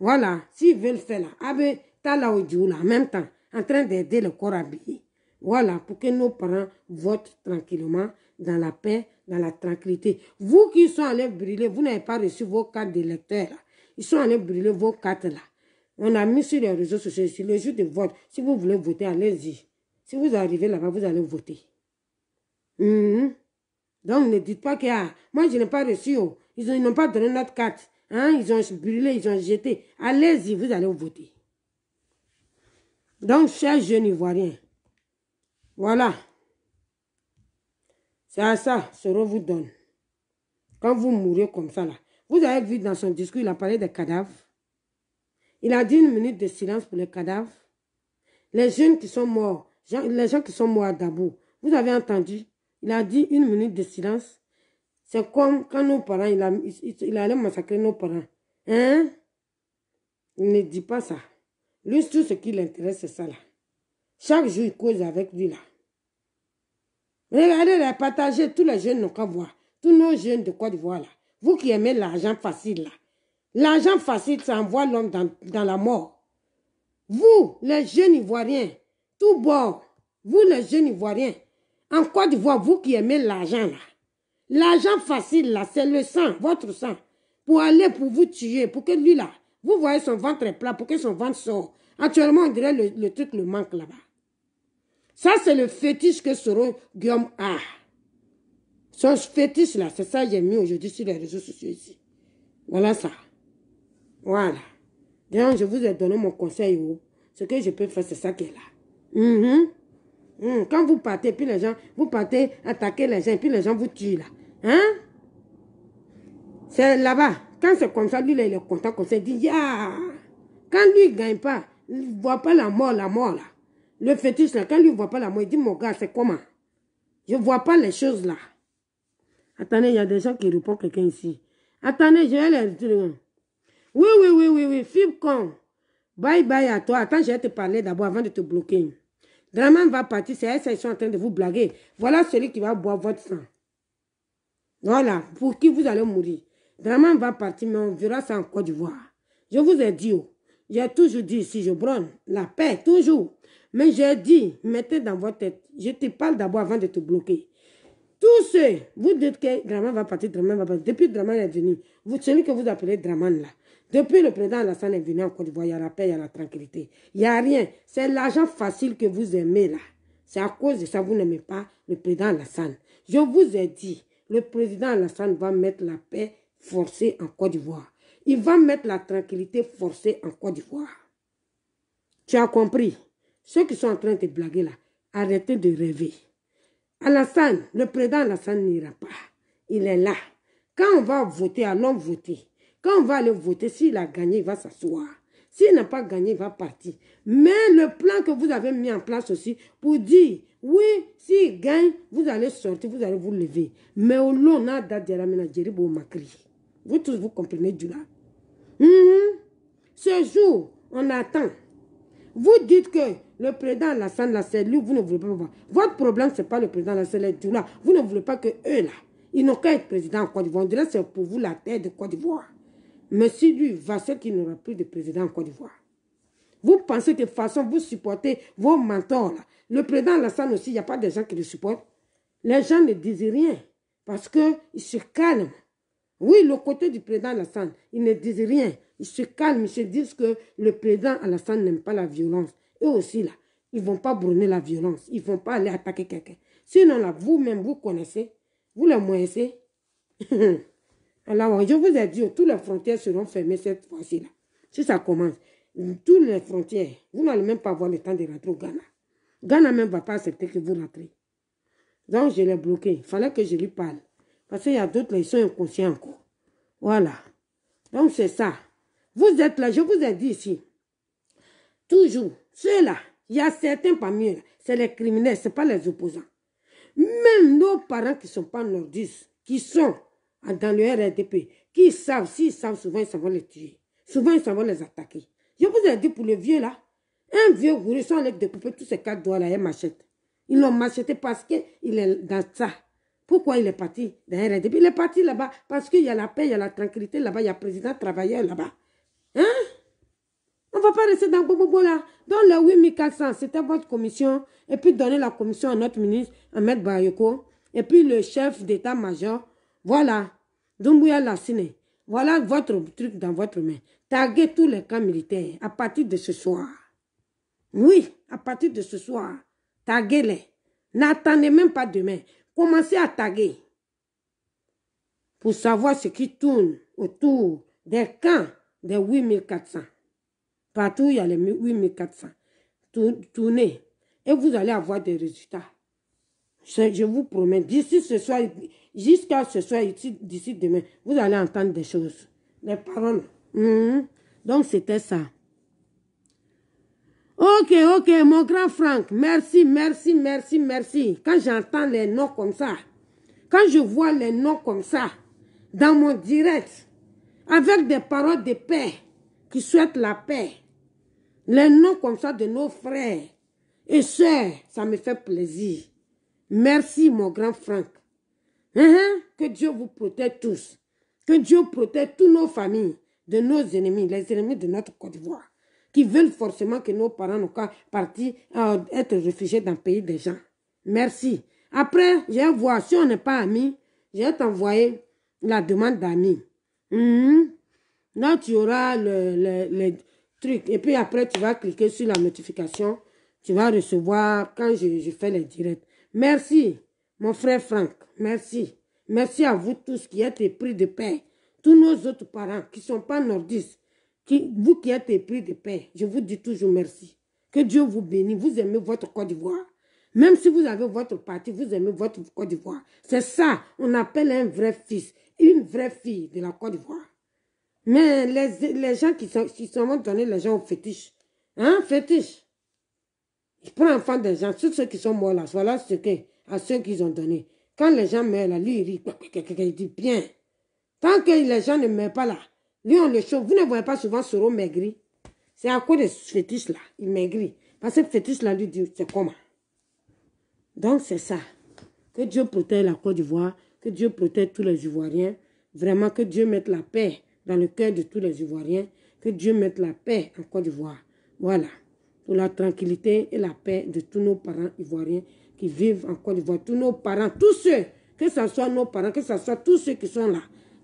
Voilà, s'ils veulent faire là, avec Tala Oudjou là, en même temps, en train d'aider le corps habillé. Voilà, pour que nos parents votent tranquillement, dans la paix, dans la tranquillité. Vous qui sont allés brûler, vous n'avez pas reçu vos cartes d'électeurs là. Ils sont allés brûler vos cartes là. On a mis sur les réseaux sociaux ici, le jour de vote. Si vous voulez voter, allez-y. Si vous arrivez là-bas, vous allez voter. Donc, ne dites pas que moi, je n'ai pas reçu. Oh. Ils n'ont pas donné notre carte. Hein? Ils ont brûlé, ils ont jeté. Allez-y, vous allez voter. Donc, chers jeunes Ivoiriens, voilà. C'est à ça, Soro vous donne. Quand vous mourrez comme ça, là. Vous avez vu dans son discours, il a parlé des cadavres. Il a dit 1 minute de silence pour les cadavres. Les jeunes qui sont morts, les gens qui sont morts à Dabo, vous avez entendu? Il a dit 1 minute de silence. C'est comme quand nos parents, il allait massacrer nos parents. Hein? Il ne dit pas ça. Lui, tout ce qui l'intéresse, c'est ça là. Chaque jour, il cause avec lui là. Regardez, partagez, tous les jeunes n'ont qu'à voir. Tous nos jeunes de Côte d'Ivoire là. Vous qui aimez l'argent facile là. L'argent facile, ça envoie l'homme dans la mort. Vous, les jeunes Ivoiriens, tout bord, vous les jeunes Ivoiriens, en Côte d'Ivoire, vous qui aimez l'argent là, l'argent facile là, c'est le sang, votre sang, pour aller pour vous tuer, pour que lui là, vous voyez son ventre est plat, pour que son ventre sort. Actuellement, on dirait le truc le manque là-bas. Ça, c'est le fétiche que Soro Guillaume a. Son fétiche là, c'est ça que j'ai mis aujourd'hui sur les réseaux sociaux ici. Voilà ça. Voilà. Donc, je vous ai donné mon conseil. Ce que je peux faire, c'est ça qui est là. Quand vous partez, puis les gens, vous partez attaquer les gens, puis les gens vous tuent là. Hein? C'est là-bas. Quand c'est comme ça, lui, là, il est content comme ça. Il dit, ya! Quand lui, il ne gagne pas, il ne voit pas la mort là. Le fétiche là, quand lui, il ne voit pas la mort, il dit, mon gars, c'est comment? Je ne vois pas les choses là. Attendez, il y a des gens qui répondent quelqu'un ici. Attendez, je vais les dire. Oui, Fibcon. Bye bye à toi. Attends, je vais te parler d'abord avant de te bloquer. Draman va partir, c'est eux, ils sont en train de vous blaguer. Voilà celui qui va boire votre sang. Voilà, pour qui vous allez mourir. Draman va partir, mais on verra ça en Côte d'Ivoire. Je vous ai dit, j'ai toujours dit ici, je bronne la paix, toujours. Mais j'ai dit, mettez dans votre tête, je te parle d'abord avant de te bloquer. Tous ceux, vous dites que Draman va partir, Draman va partir. Depuis Draman est venu, celui que vous appelez Draman là, depuis le président Alassane est venu en Côte d'Ivoire, il y a la paix, il y a la tranquillité. Il n'y a rien. C'est l'argent facile que vous aimez là. C'est à cause de ça que vous n'aimez pas le président Alassane. Je vous ai dit, le président Alassane va mettre la paix forcée en Côte d'Ivoire. Il va mettre la tranquillité forcée en Côte d'Ivoire. Tu as compris? Ceux qui sont en train de blaguer là, arrêtez de rêver. Alassane, le président Alassane n'ira pas. Il est là. Quand on va voter, allons voter. Quand on va aller voter, s'il a gagné, il va s'asseoir. S'il n'a pas gagné, il va partir. Mais le plan que vous avez mis en place aussi, pour dire, oui, s'il gagne, vous allez sortir, vous allez vous lever. Mais au long, on a date vous tous, vous comprenez du là. Ce jour, on attend. Vous dites que le président Alassane, là, c'est lui, vous ne voulez pas voir. Votre problème, ce n'est pas le président Alassane, c'est là. Vous ne voulez pas que eux, là, ils n'ont qu'à être président en Côte d'Ivoire. On dirait que c'est pour vous la terre de Côte d'Ivoire. Mais si lui va, c'est qu'il n'aura plus de président en Côte d'Ivoire. Vous pensez que de toute façon, vous supportez vos mentors, là. Le président Alassane aussi, il n'y a pas de gens qui le supportent. Les gens ne disent rien parce qu'ils se calment. Oui, le côté du président Alassane, ils ne disent rien. Ils se calment, ils se disent que le président Alassane n'aime pas la violence. Eux aussi, là, ils ne vont pas brûler la violence. Ils ne vont pas aller attaquer quelqu'un. Sinon, là, vous-même, vous connaissez. Vous les connaissez. Alors, je vous ai dit, toutes les frontières seront fermées cette fois-ci, là. Si ça commence, toutes les frontières, vous n'allez même pas avoir le temps de rentrer au Ghana. Ghana même ne va pas accepter que vous rentrez. Donc, je l'ai bloqué. Il fallait que je lui parle. Parce qu'il y a d'autres, ils sont inconscients encore. Voilà. Donc, c'est ça. Vous êtes là, je vous ai dit ici. Toujours, ceux-là, il y a certains parmi eux, c'est les criminels, ce n'est pas les opposants. Même nos parents qui ne sont pas nordistes, qui sont dans le RRDP, qui savent, s'ils savent, souvent ils s'en vont les tuer. Souvent ils s'en vont les attaquer. Je vous ai dit pour le vieux là, un vieux gourou, ils sont allés découper tous ces 4 doigts là et machette. Ils l'ont macheté parce qu'il est dans ça. Pourquoi il est parti dans RRDP? Il est parti là-bas parce qu'il y a la paix, il y a la tranquillité là-bas, il y a le président travailleur là-bas. Hein? On ne va pas rester dans Bobo là. Dans le 8400, c'était votre commission. Et puis donner la commission à notre ministre, Ahmed Bayoko. Et puis le chef d'état-major. Voilà. Doumbouya Lassine. Voilà votre truc dans votre main. Taguez tous les camps militaires à partir de ce soir. Oui, à partir de ce soir. Taguez-les. N'attendez même pas demain. Commencez à taguer. Pour savoir ce qui tourne autour des camps des 8400. Partout, il y a les 8400. Tournez. Et vous allez avoir des résultats. Je vous promets. D'ici ce soir, jusqu'à ce soir, d'ici demain, vous allez entendre des choses. Des paroles. Donc, c'était ça. Ok, mon grand Franck. Merci. Quand j'entends les noms comme ça, quand je vois les noms comme ça, dans mon direct, avec des paroles de paix, qui souhaitent la paix, les noms comme ça de nos frères et sœurs, ça me fait plaisir. Merci, mon grand Franck. Que Dieu vous protège tous. Que Dieu protège toutes nos familles de nos ennemis, les ennemis de notre Côte d'Ivoire, qui veulent forcément que nos parents n'ont qu'à partir être réfugiés dans le pays des gens. Merci. Après, je vais voir, si on n'est pas amis, je vais t'envoyer la demande d'amis. Là, tu auras le truc. Et puis après, tu vas cliquer sur la notification. Tu vas recevoir quand je fais les directs. Merci, mon frère Franck. Merci. Merci à vous tous qui êtes épris de paix. Tous nos autres parents qui ne sont pas nordistes. Vous qui êtes épris de paix. Je vous dis toujours merci. Que Dieu vous bénisse. Vous aimez votre Côte d'Ivoire. Même si vous avez votre parti, vous aimez votre Côte d'Ivoire. C'est ça, on appelle un vrai fils. Une vraie fille de la Côte d'Ivoire. Mais les gens qui sont donner les gens au fétiche. Hein, fétiche. Il prend enfant des gens, tous ceux qui sont morts là, voilà ce que, à ceux qu'ils ont donné. Quand les gens meurent là, lui il rit, il dit bien. Tant que les gens ne meurent pas là, lui on le chauffe. Vous ne voyez pas souvent Soro maigri. C'est à cause de ce fétiche là, il maigrit. Parce que ce fétiche là lui dit, c'est comment. Donc c'est ça. Que Dieu protège la Côte d'Ivoire, que Dieu protège tous les Ivoiriens. Vraiment que Dieu mette la paix dans le cœur de tous les Ivoiriens, que Dieu mette la paix en Côte d'Ivoire. Voilà, pour la tranquillité et la paix de tous nos parents ivoiriens qui vivent en Côte d'Ivoire. Tous nos parents, tous ceux, que ce soit nos parents, que ce soit tous ceux qui sont là,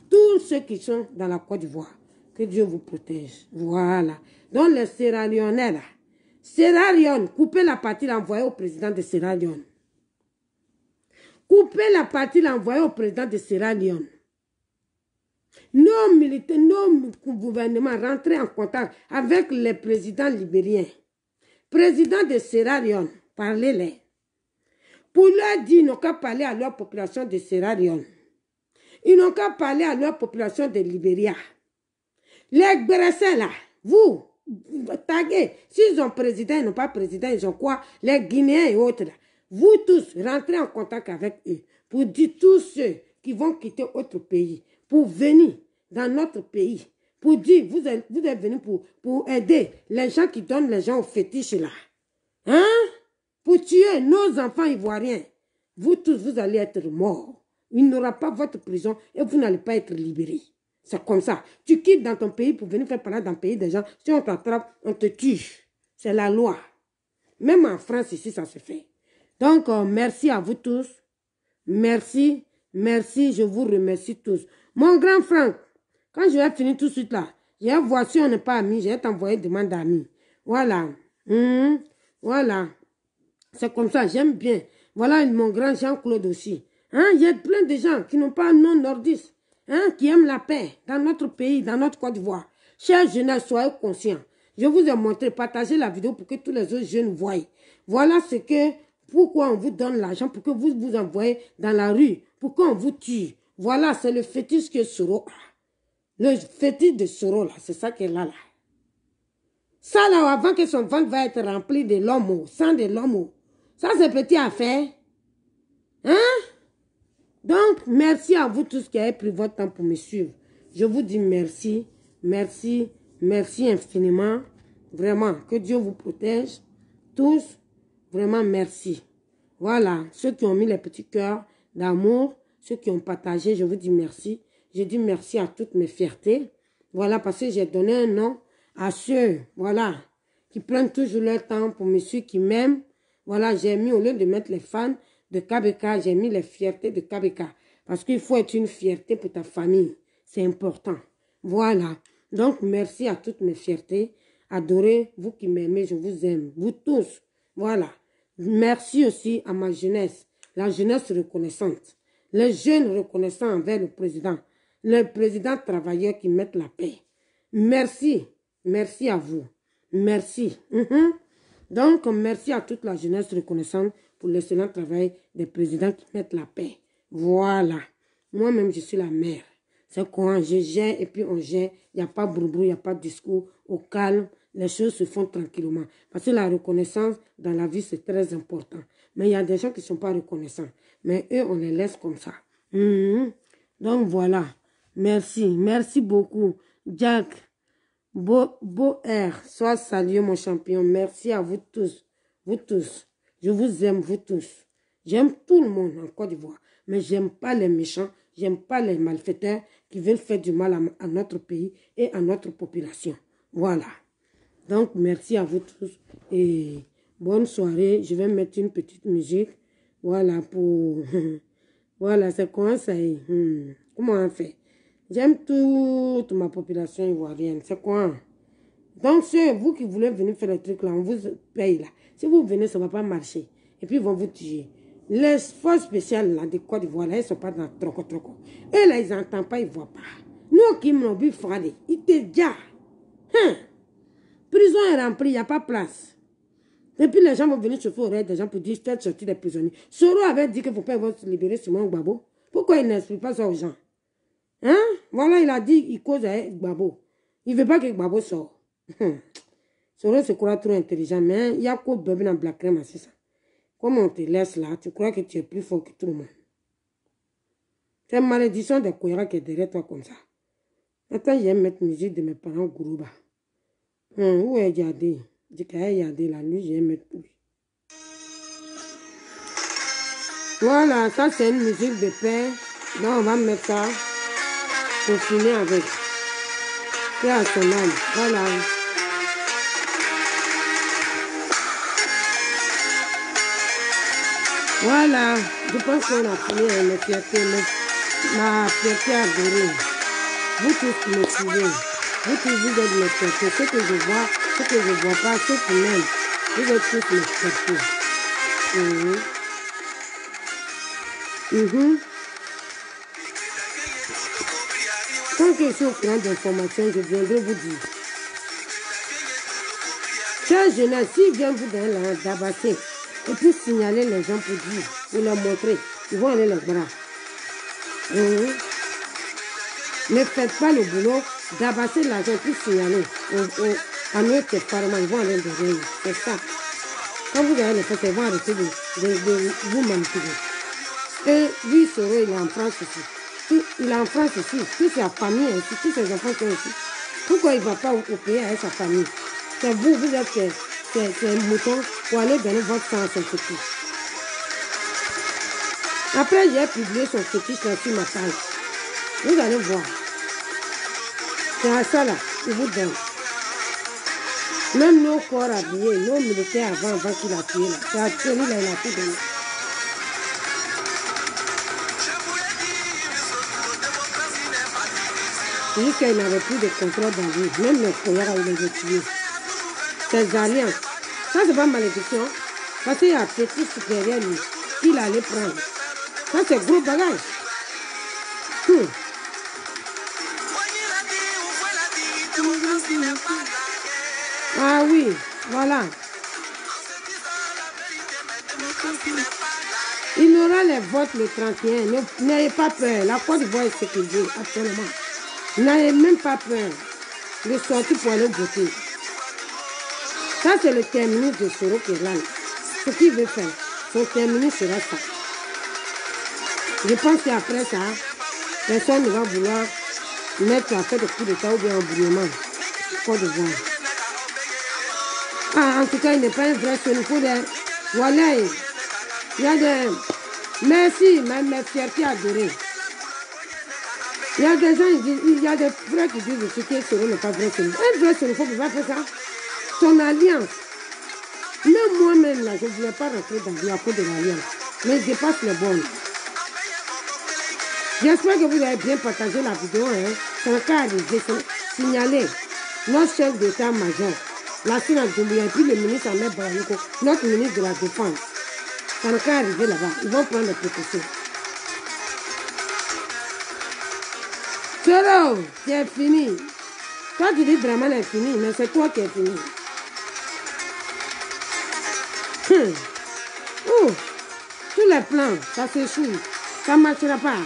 tous ceux qui sont dans la Côte d'Ivoire. Que Dieu vous protège. Voilà. Donc les Sierra Leonais là, Sierra Leone, coupez la partie l'envoyer au président de Sierra Leone. Coupez la partie l'envoyer au président de Sierra Leone. Nos militaires, nos gouvernements rentrent en contact avec les présidents libériens. Président de Sierra Leone, parlez-les. Pour leur dire, ils n'ont qu'à parler à leur population de Sierra Leone. Ils n'ont qu'à parler à leur population de Libéria. Les Gbéressins là, vous, taguez. S'ils ont président, ils n'ont pas président, ils ont quoi? Les Guinéens et autres là. Vous tous, rentrez en contact avec eux. Pour dire tous ceux qui vont quitter autre pays. Pour venir dans notre pays, pour dire, vous êtes venus pour aider les gens qui donnent les gens aux fétiches là. Hein? Pour tuer nos enfants ivoiriens. Vous tous, vous allez être morts. Il n'aura pas votre prison et vous n'allez pas être libérés. C'est comme ça. Tu quittes dans ton pays pour venir faire parler dans le pays des gens. Si on t'attrape, on te tue. C'est la loi. Même en France, ici, ça se fait. Donc, merci à vous tous. Merci, merci, je vous remercie tous. Mon grand Franck, quand je vais finir tout de suite là, je vais voir si on n'est pas amis, je vais t'envoyer une demande d'amis. Voilà. Voilà. C'est comme ça, j'aime bien. Voilà mon grand Jean-Claude aussi. Hein, il y a plein de gens qui n'ont pas un nom nordiste, hein, qui aiment la paix dans notre pays, dans notre Côte d'Ivoire. Chers jeunes, soyez conscients. Je vous ai montré, partagez la vidéo pour que tous les autres jeunes voient. Voilà ce que, pourquoi on vous donne l'argent, pour que vous vous envoyez dans la rue, pour qu'on vous tue. Voilà, c'est le fétiche que Soro a. Le fétiche de Soro, là, c'est ça qu'elle a là. Ça, là, avant que son ventre va être rempli de l'homme, sang de l'homme. Ça, c'est petit affaire. Hein? Donc, merci à vous tous qui avez pris votre temps pour me suivre. Je vous dis merci, merci, merci infiniment. Vraiment, que Dieu vous protège. Tous, vraiment merci. Voilà, ceux qui ont mis les petits cœurs d'amour, ceux qui ont partagé, je vous dis merci. Je dis merci à toutes mes fiertés. Voilà, parce que j'ai donné un nom à ceux, voilà, qui prennent toujours leur temps pour me suivre, qui m'aiment. Voilà, j'ai mis, au lieu de mettre les fans de KBK, j'ai mis les fiertés de KBK. Parce qu'il faut être une fierté pour ta famille. C'est important. Voilà. Donc, merci à toutes mes fiertés. Adorez, vous qui m'aimez, je vous aime. Vous tous. Voilà. Merci aussi à ma jeunesse. La jeunesse reconnaissante. Les jeunes reconnaissants envers le président travailleur qui met la paix. Merci. Merci à vous. Merci. Donc, merci à toute la jeunesse reconnaissante pour l'excellent travail des présidents qui mettent la paix. Voilà. Moi-même, je suis la mère. C'est quand je gère et puis on gère. Il n'y a pas de broubrou, il n'y a pas de discours. Au calme, les choses se font tranquillement. Parce que la reconnaissance dans la vie, c'est très important. Mais il y a des gens qui ne sont pas reconnaissants. Mais eux, on les laisse comme ça. Donc, voilà. Merci. Merci beaucoup. Jack. Beau air, sois salué mon champion. Merci à vous tous. Vous tous. Je vous aime, vous tous. J'aime tout le monde en Côte d'Ivoire. Mais j'aime pas les méchants. J'aime pas les malfaiteurs qui veulent faire du mal à notre pays et à notre population. Voilà. Donc, merci à vous tous. Et bonne soirée. Je vais mettre une petite musique. Voilà pour... voilà, c'est comment ça y est. Comment on fait? J'aime toute ma population ivoirienne. C'est quoi? Donc, c'est vous qui voulez venir faire le truc là, on vous paye là. Si vous venez, ça ne va pas marcher. Et puis, ils vont vous tuer. Les forces spéciales là, de Côte d'Ivoire, elles ne sont pas dans troco. Eux là, ils n'entendent pas, ils ne voient pas. Nous qui m'ont vu frauder, ils te disent, prison est remplie, il n'y a pas place. Et puis, les gens vont venir chauffer oreilles des gens pour dire, faites sortir des prisonniers. Soro avait dit que vos pères vont se libérer Simon Gbagbo. Pourquoi il n'explique pas ça aux gens? Hein? Voilà, il a dit, il cause avec Gbagbo. Il ne veut pas que Gbagbo sorte. Soro se croit trop intelligent, mais il y a quoi bébé dans Black Crème, c'est ça. Comme on te laisse là, tu crois que tu es plus fort que tout le monde. C'est une malédiction de Kouira qui est derrière toi comme ça. Attends, je vais mettre musique de mes parents Gourouba. Où est Yadé? Je dis qu'il y a Yadé là, lui, je vais mettre lui. Voilà, ça c'est une musique de paix. Donc on va mettre ça. Pour finir avec. Et à son âme. Voilà. Voilà. Je pense qu'on a fini avec ma fierté adorée. Vous tous qui me suivez. Vous tous vous êtes mes fiertés. Ce que je vois, ce que je ne vois pas, ceux qui m'aiment. Vous êtes tous mes fiertés. Tant que je suis au courant d'informations, je viendrai vous dire. Chers jeunes, s'ils viennent vous donner la d'abasser et puis signaler les gens pour dire, pour leur montrer, ils vont aller les bras. Ne faites pas le boulot d'abasser l'argent pour signaler à notre parlement, ils vont aller derrière. C'est ça. Quand vous allez le faire, ils vont arrêter de vous manipuler. Et lui, Soro, il est en France ici. Il est en France ici. Toute sa famille est ici. Tous ses enfants sont ici. Pourquoi il ne va pas au pays avec sa famille? C'est vous, vous êtes ces moutons pour aller donner votre sang à son fétiche. Après, j'ai publié son fétiche là sur ma page. Vous allez voir. C'est à ça là, il vous donne. Même nos corps habillés, nos militaires avant qu'il a tué là. C'est à tuer, lui là, il a tout donné. Jusqu'il n'avait plus de contrôle dans lui. Même le Koyara, il les a tués. Ses alliances. Ça, c'est pas malédiction. Parce qu'il y a un petit supérieur lui qu'il allait prendre. Ça, c'est gros bagage. Ah oui, voilà. Il aura les votes le 31. N'ayez pas peur. La Côte d'Ivoire est sécurisée actuellement. N'ayez même pas peur de sortir pour aller voter. Ça, c'est le terminus de Soro qui est là. Ce qu'il veut faire, son terminus sera ça. Je pense qu'après ça, personne ne va vouloir mettre à faire de coup d'État ou bien embrouillement. Côte d'Ivoire. Ah, en tout cas, il n'est pas un vrai son. Il faut des... Voilà. Il y a des... Merci, mes fiertés adorées. Il y a des gens, il y a des frères qui disent aussi que Soro n'est pas vrai son. Un vrai son, il faut pouvoir faire ça. Son alliance. Même moi-même, là, je ne voulais pas rentrer dans la côte de l'alliance. Mais je dépasse les bornes. J'espère que vous avez bien partagé la vidéo. C'est un cas arrivé. Signaler notre chef d'état-major, la Sina Doumbouya, et puis le ministre Ahmed Bayaniko, notre ministre de la Défense. C'est un cas arrivé là-bas. Ils vont prendre les précautions. Soro, c'est fini. Toi, tu dis vraiment c'est fini, mais c'est toi qui es fini. Tous les plans, ça s'échoue. Ça ne marchera pas.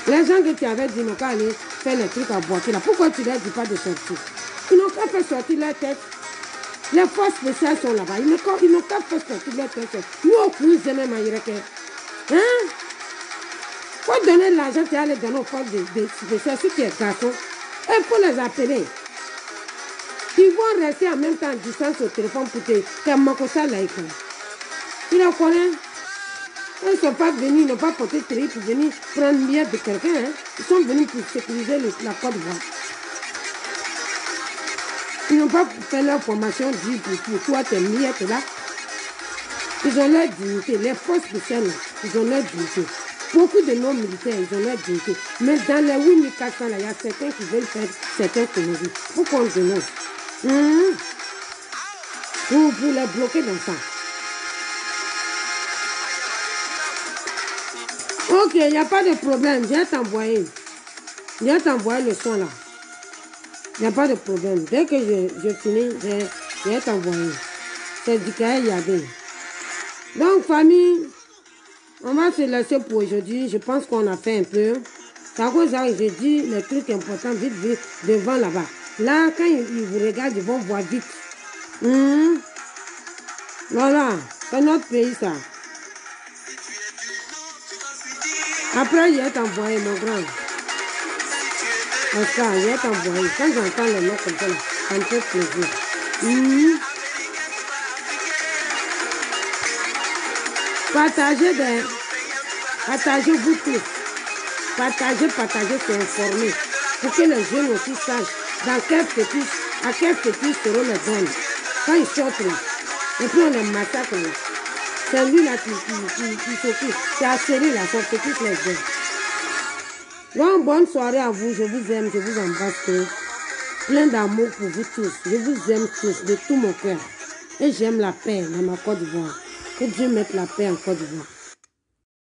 Les gens que tu avais dit n'ont qu'à aller faire les trucs à boiter là. Pourquoi tu ne leur dis pas de sortir? Ils n'ont qu'à faire sortir leur tête. Les forces spéciales sont là-bas. Ils n'ont qu'à faire sortir leur tête. Nous, au plus, c'est même à Yireke. Hein? Faut donner l'argent, tu as les donner aux forces spéciales, ceux qui est garçon. Il faut les appeler. Ils vont rester en même temps en distance au téléphone pour te faire ça là. Tu les connais? Ils ne sont pas venus, ils n'ont pas porté de pour venir prendre bien de quelqu'un. Hein. Ils sont venus pour sécuriser la Côte d'Ivoire. Ils n'ont pas fait leur formation pour toi, tes miettes là. Ils ont leur dignité. Les forces spéciales, ils ont leur dignité. Beaucoup de nos militaires, ils ont leur dignité. Mais dans les 8400 là, il y a certains qui veulent faire certaines conneries. Pourquoi on dénonce? Pour les bloquer dans ça. Ok, il n'y a pas de problème. Je vais t'envoyer. Je vais t'envoyer le son là. Il n'y a pas de problème. Dès que je finis, je vais t'envoyer. C'est du Kaye Yabé. Donc, famille, on va se laisser pour aujourd'hui. Je pense qu'on a fait un peu. Par contre, j'ai dit les trucs importants vite, vite, devant là-bas. Là, quand ils vous regardent, ils vont voir vite. Voilà, c'est notre pays ça. Après, il est envoyé, mon grand. Oscar, il est envoyé. Quand j'entends les noms comme ça, ça me fait plaisir. Partagez-vous tous. Partagez, c'est informer. Pour que les jeunes aussi sachent à quel fétiche seront les bonnes. Quand ils sortent là. Et puis on les massacre là. C'est lui là qui s'occupe. C'est à Chérie là, son fétiche les bonnes. Donc, bonne soirée à vous. Je vous aime, je vous embrasse. Plein d'amour pour vous tous. Je vous aime tous de tout mon cœur. Et j'aime la paix dans ma Côte d'Ivoire. Que Dieu mette la paix en Côte d'Ivoire.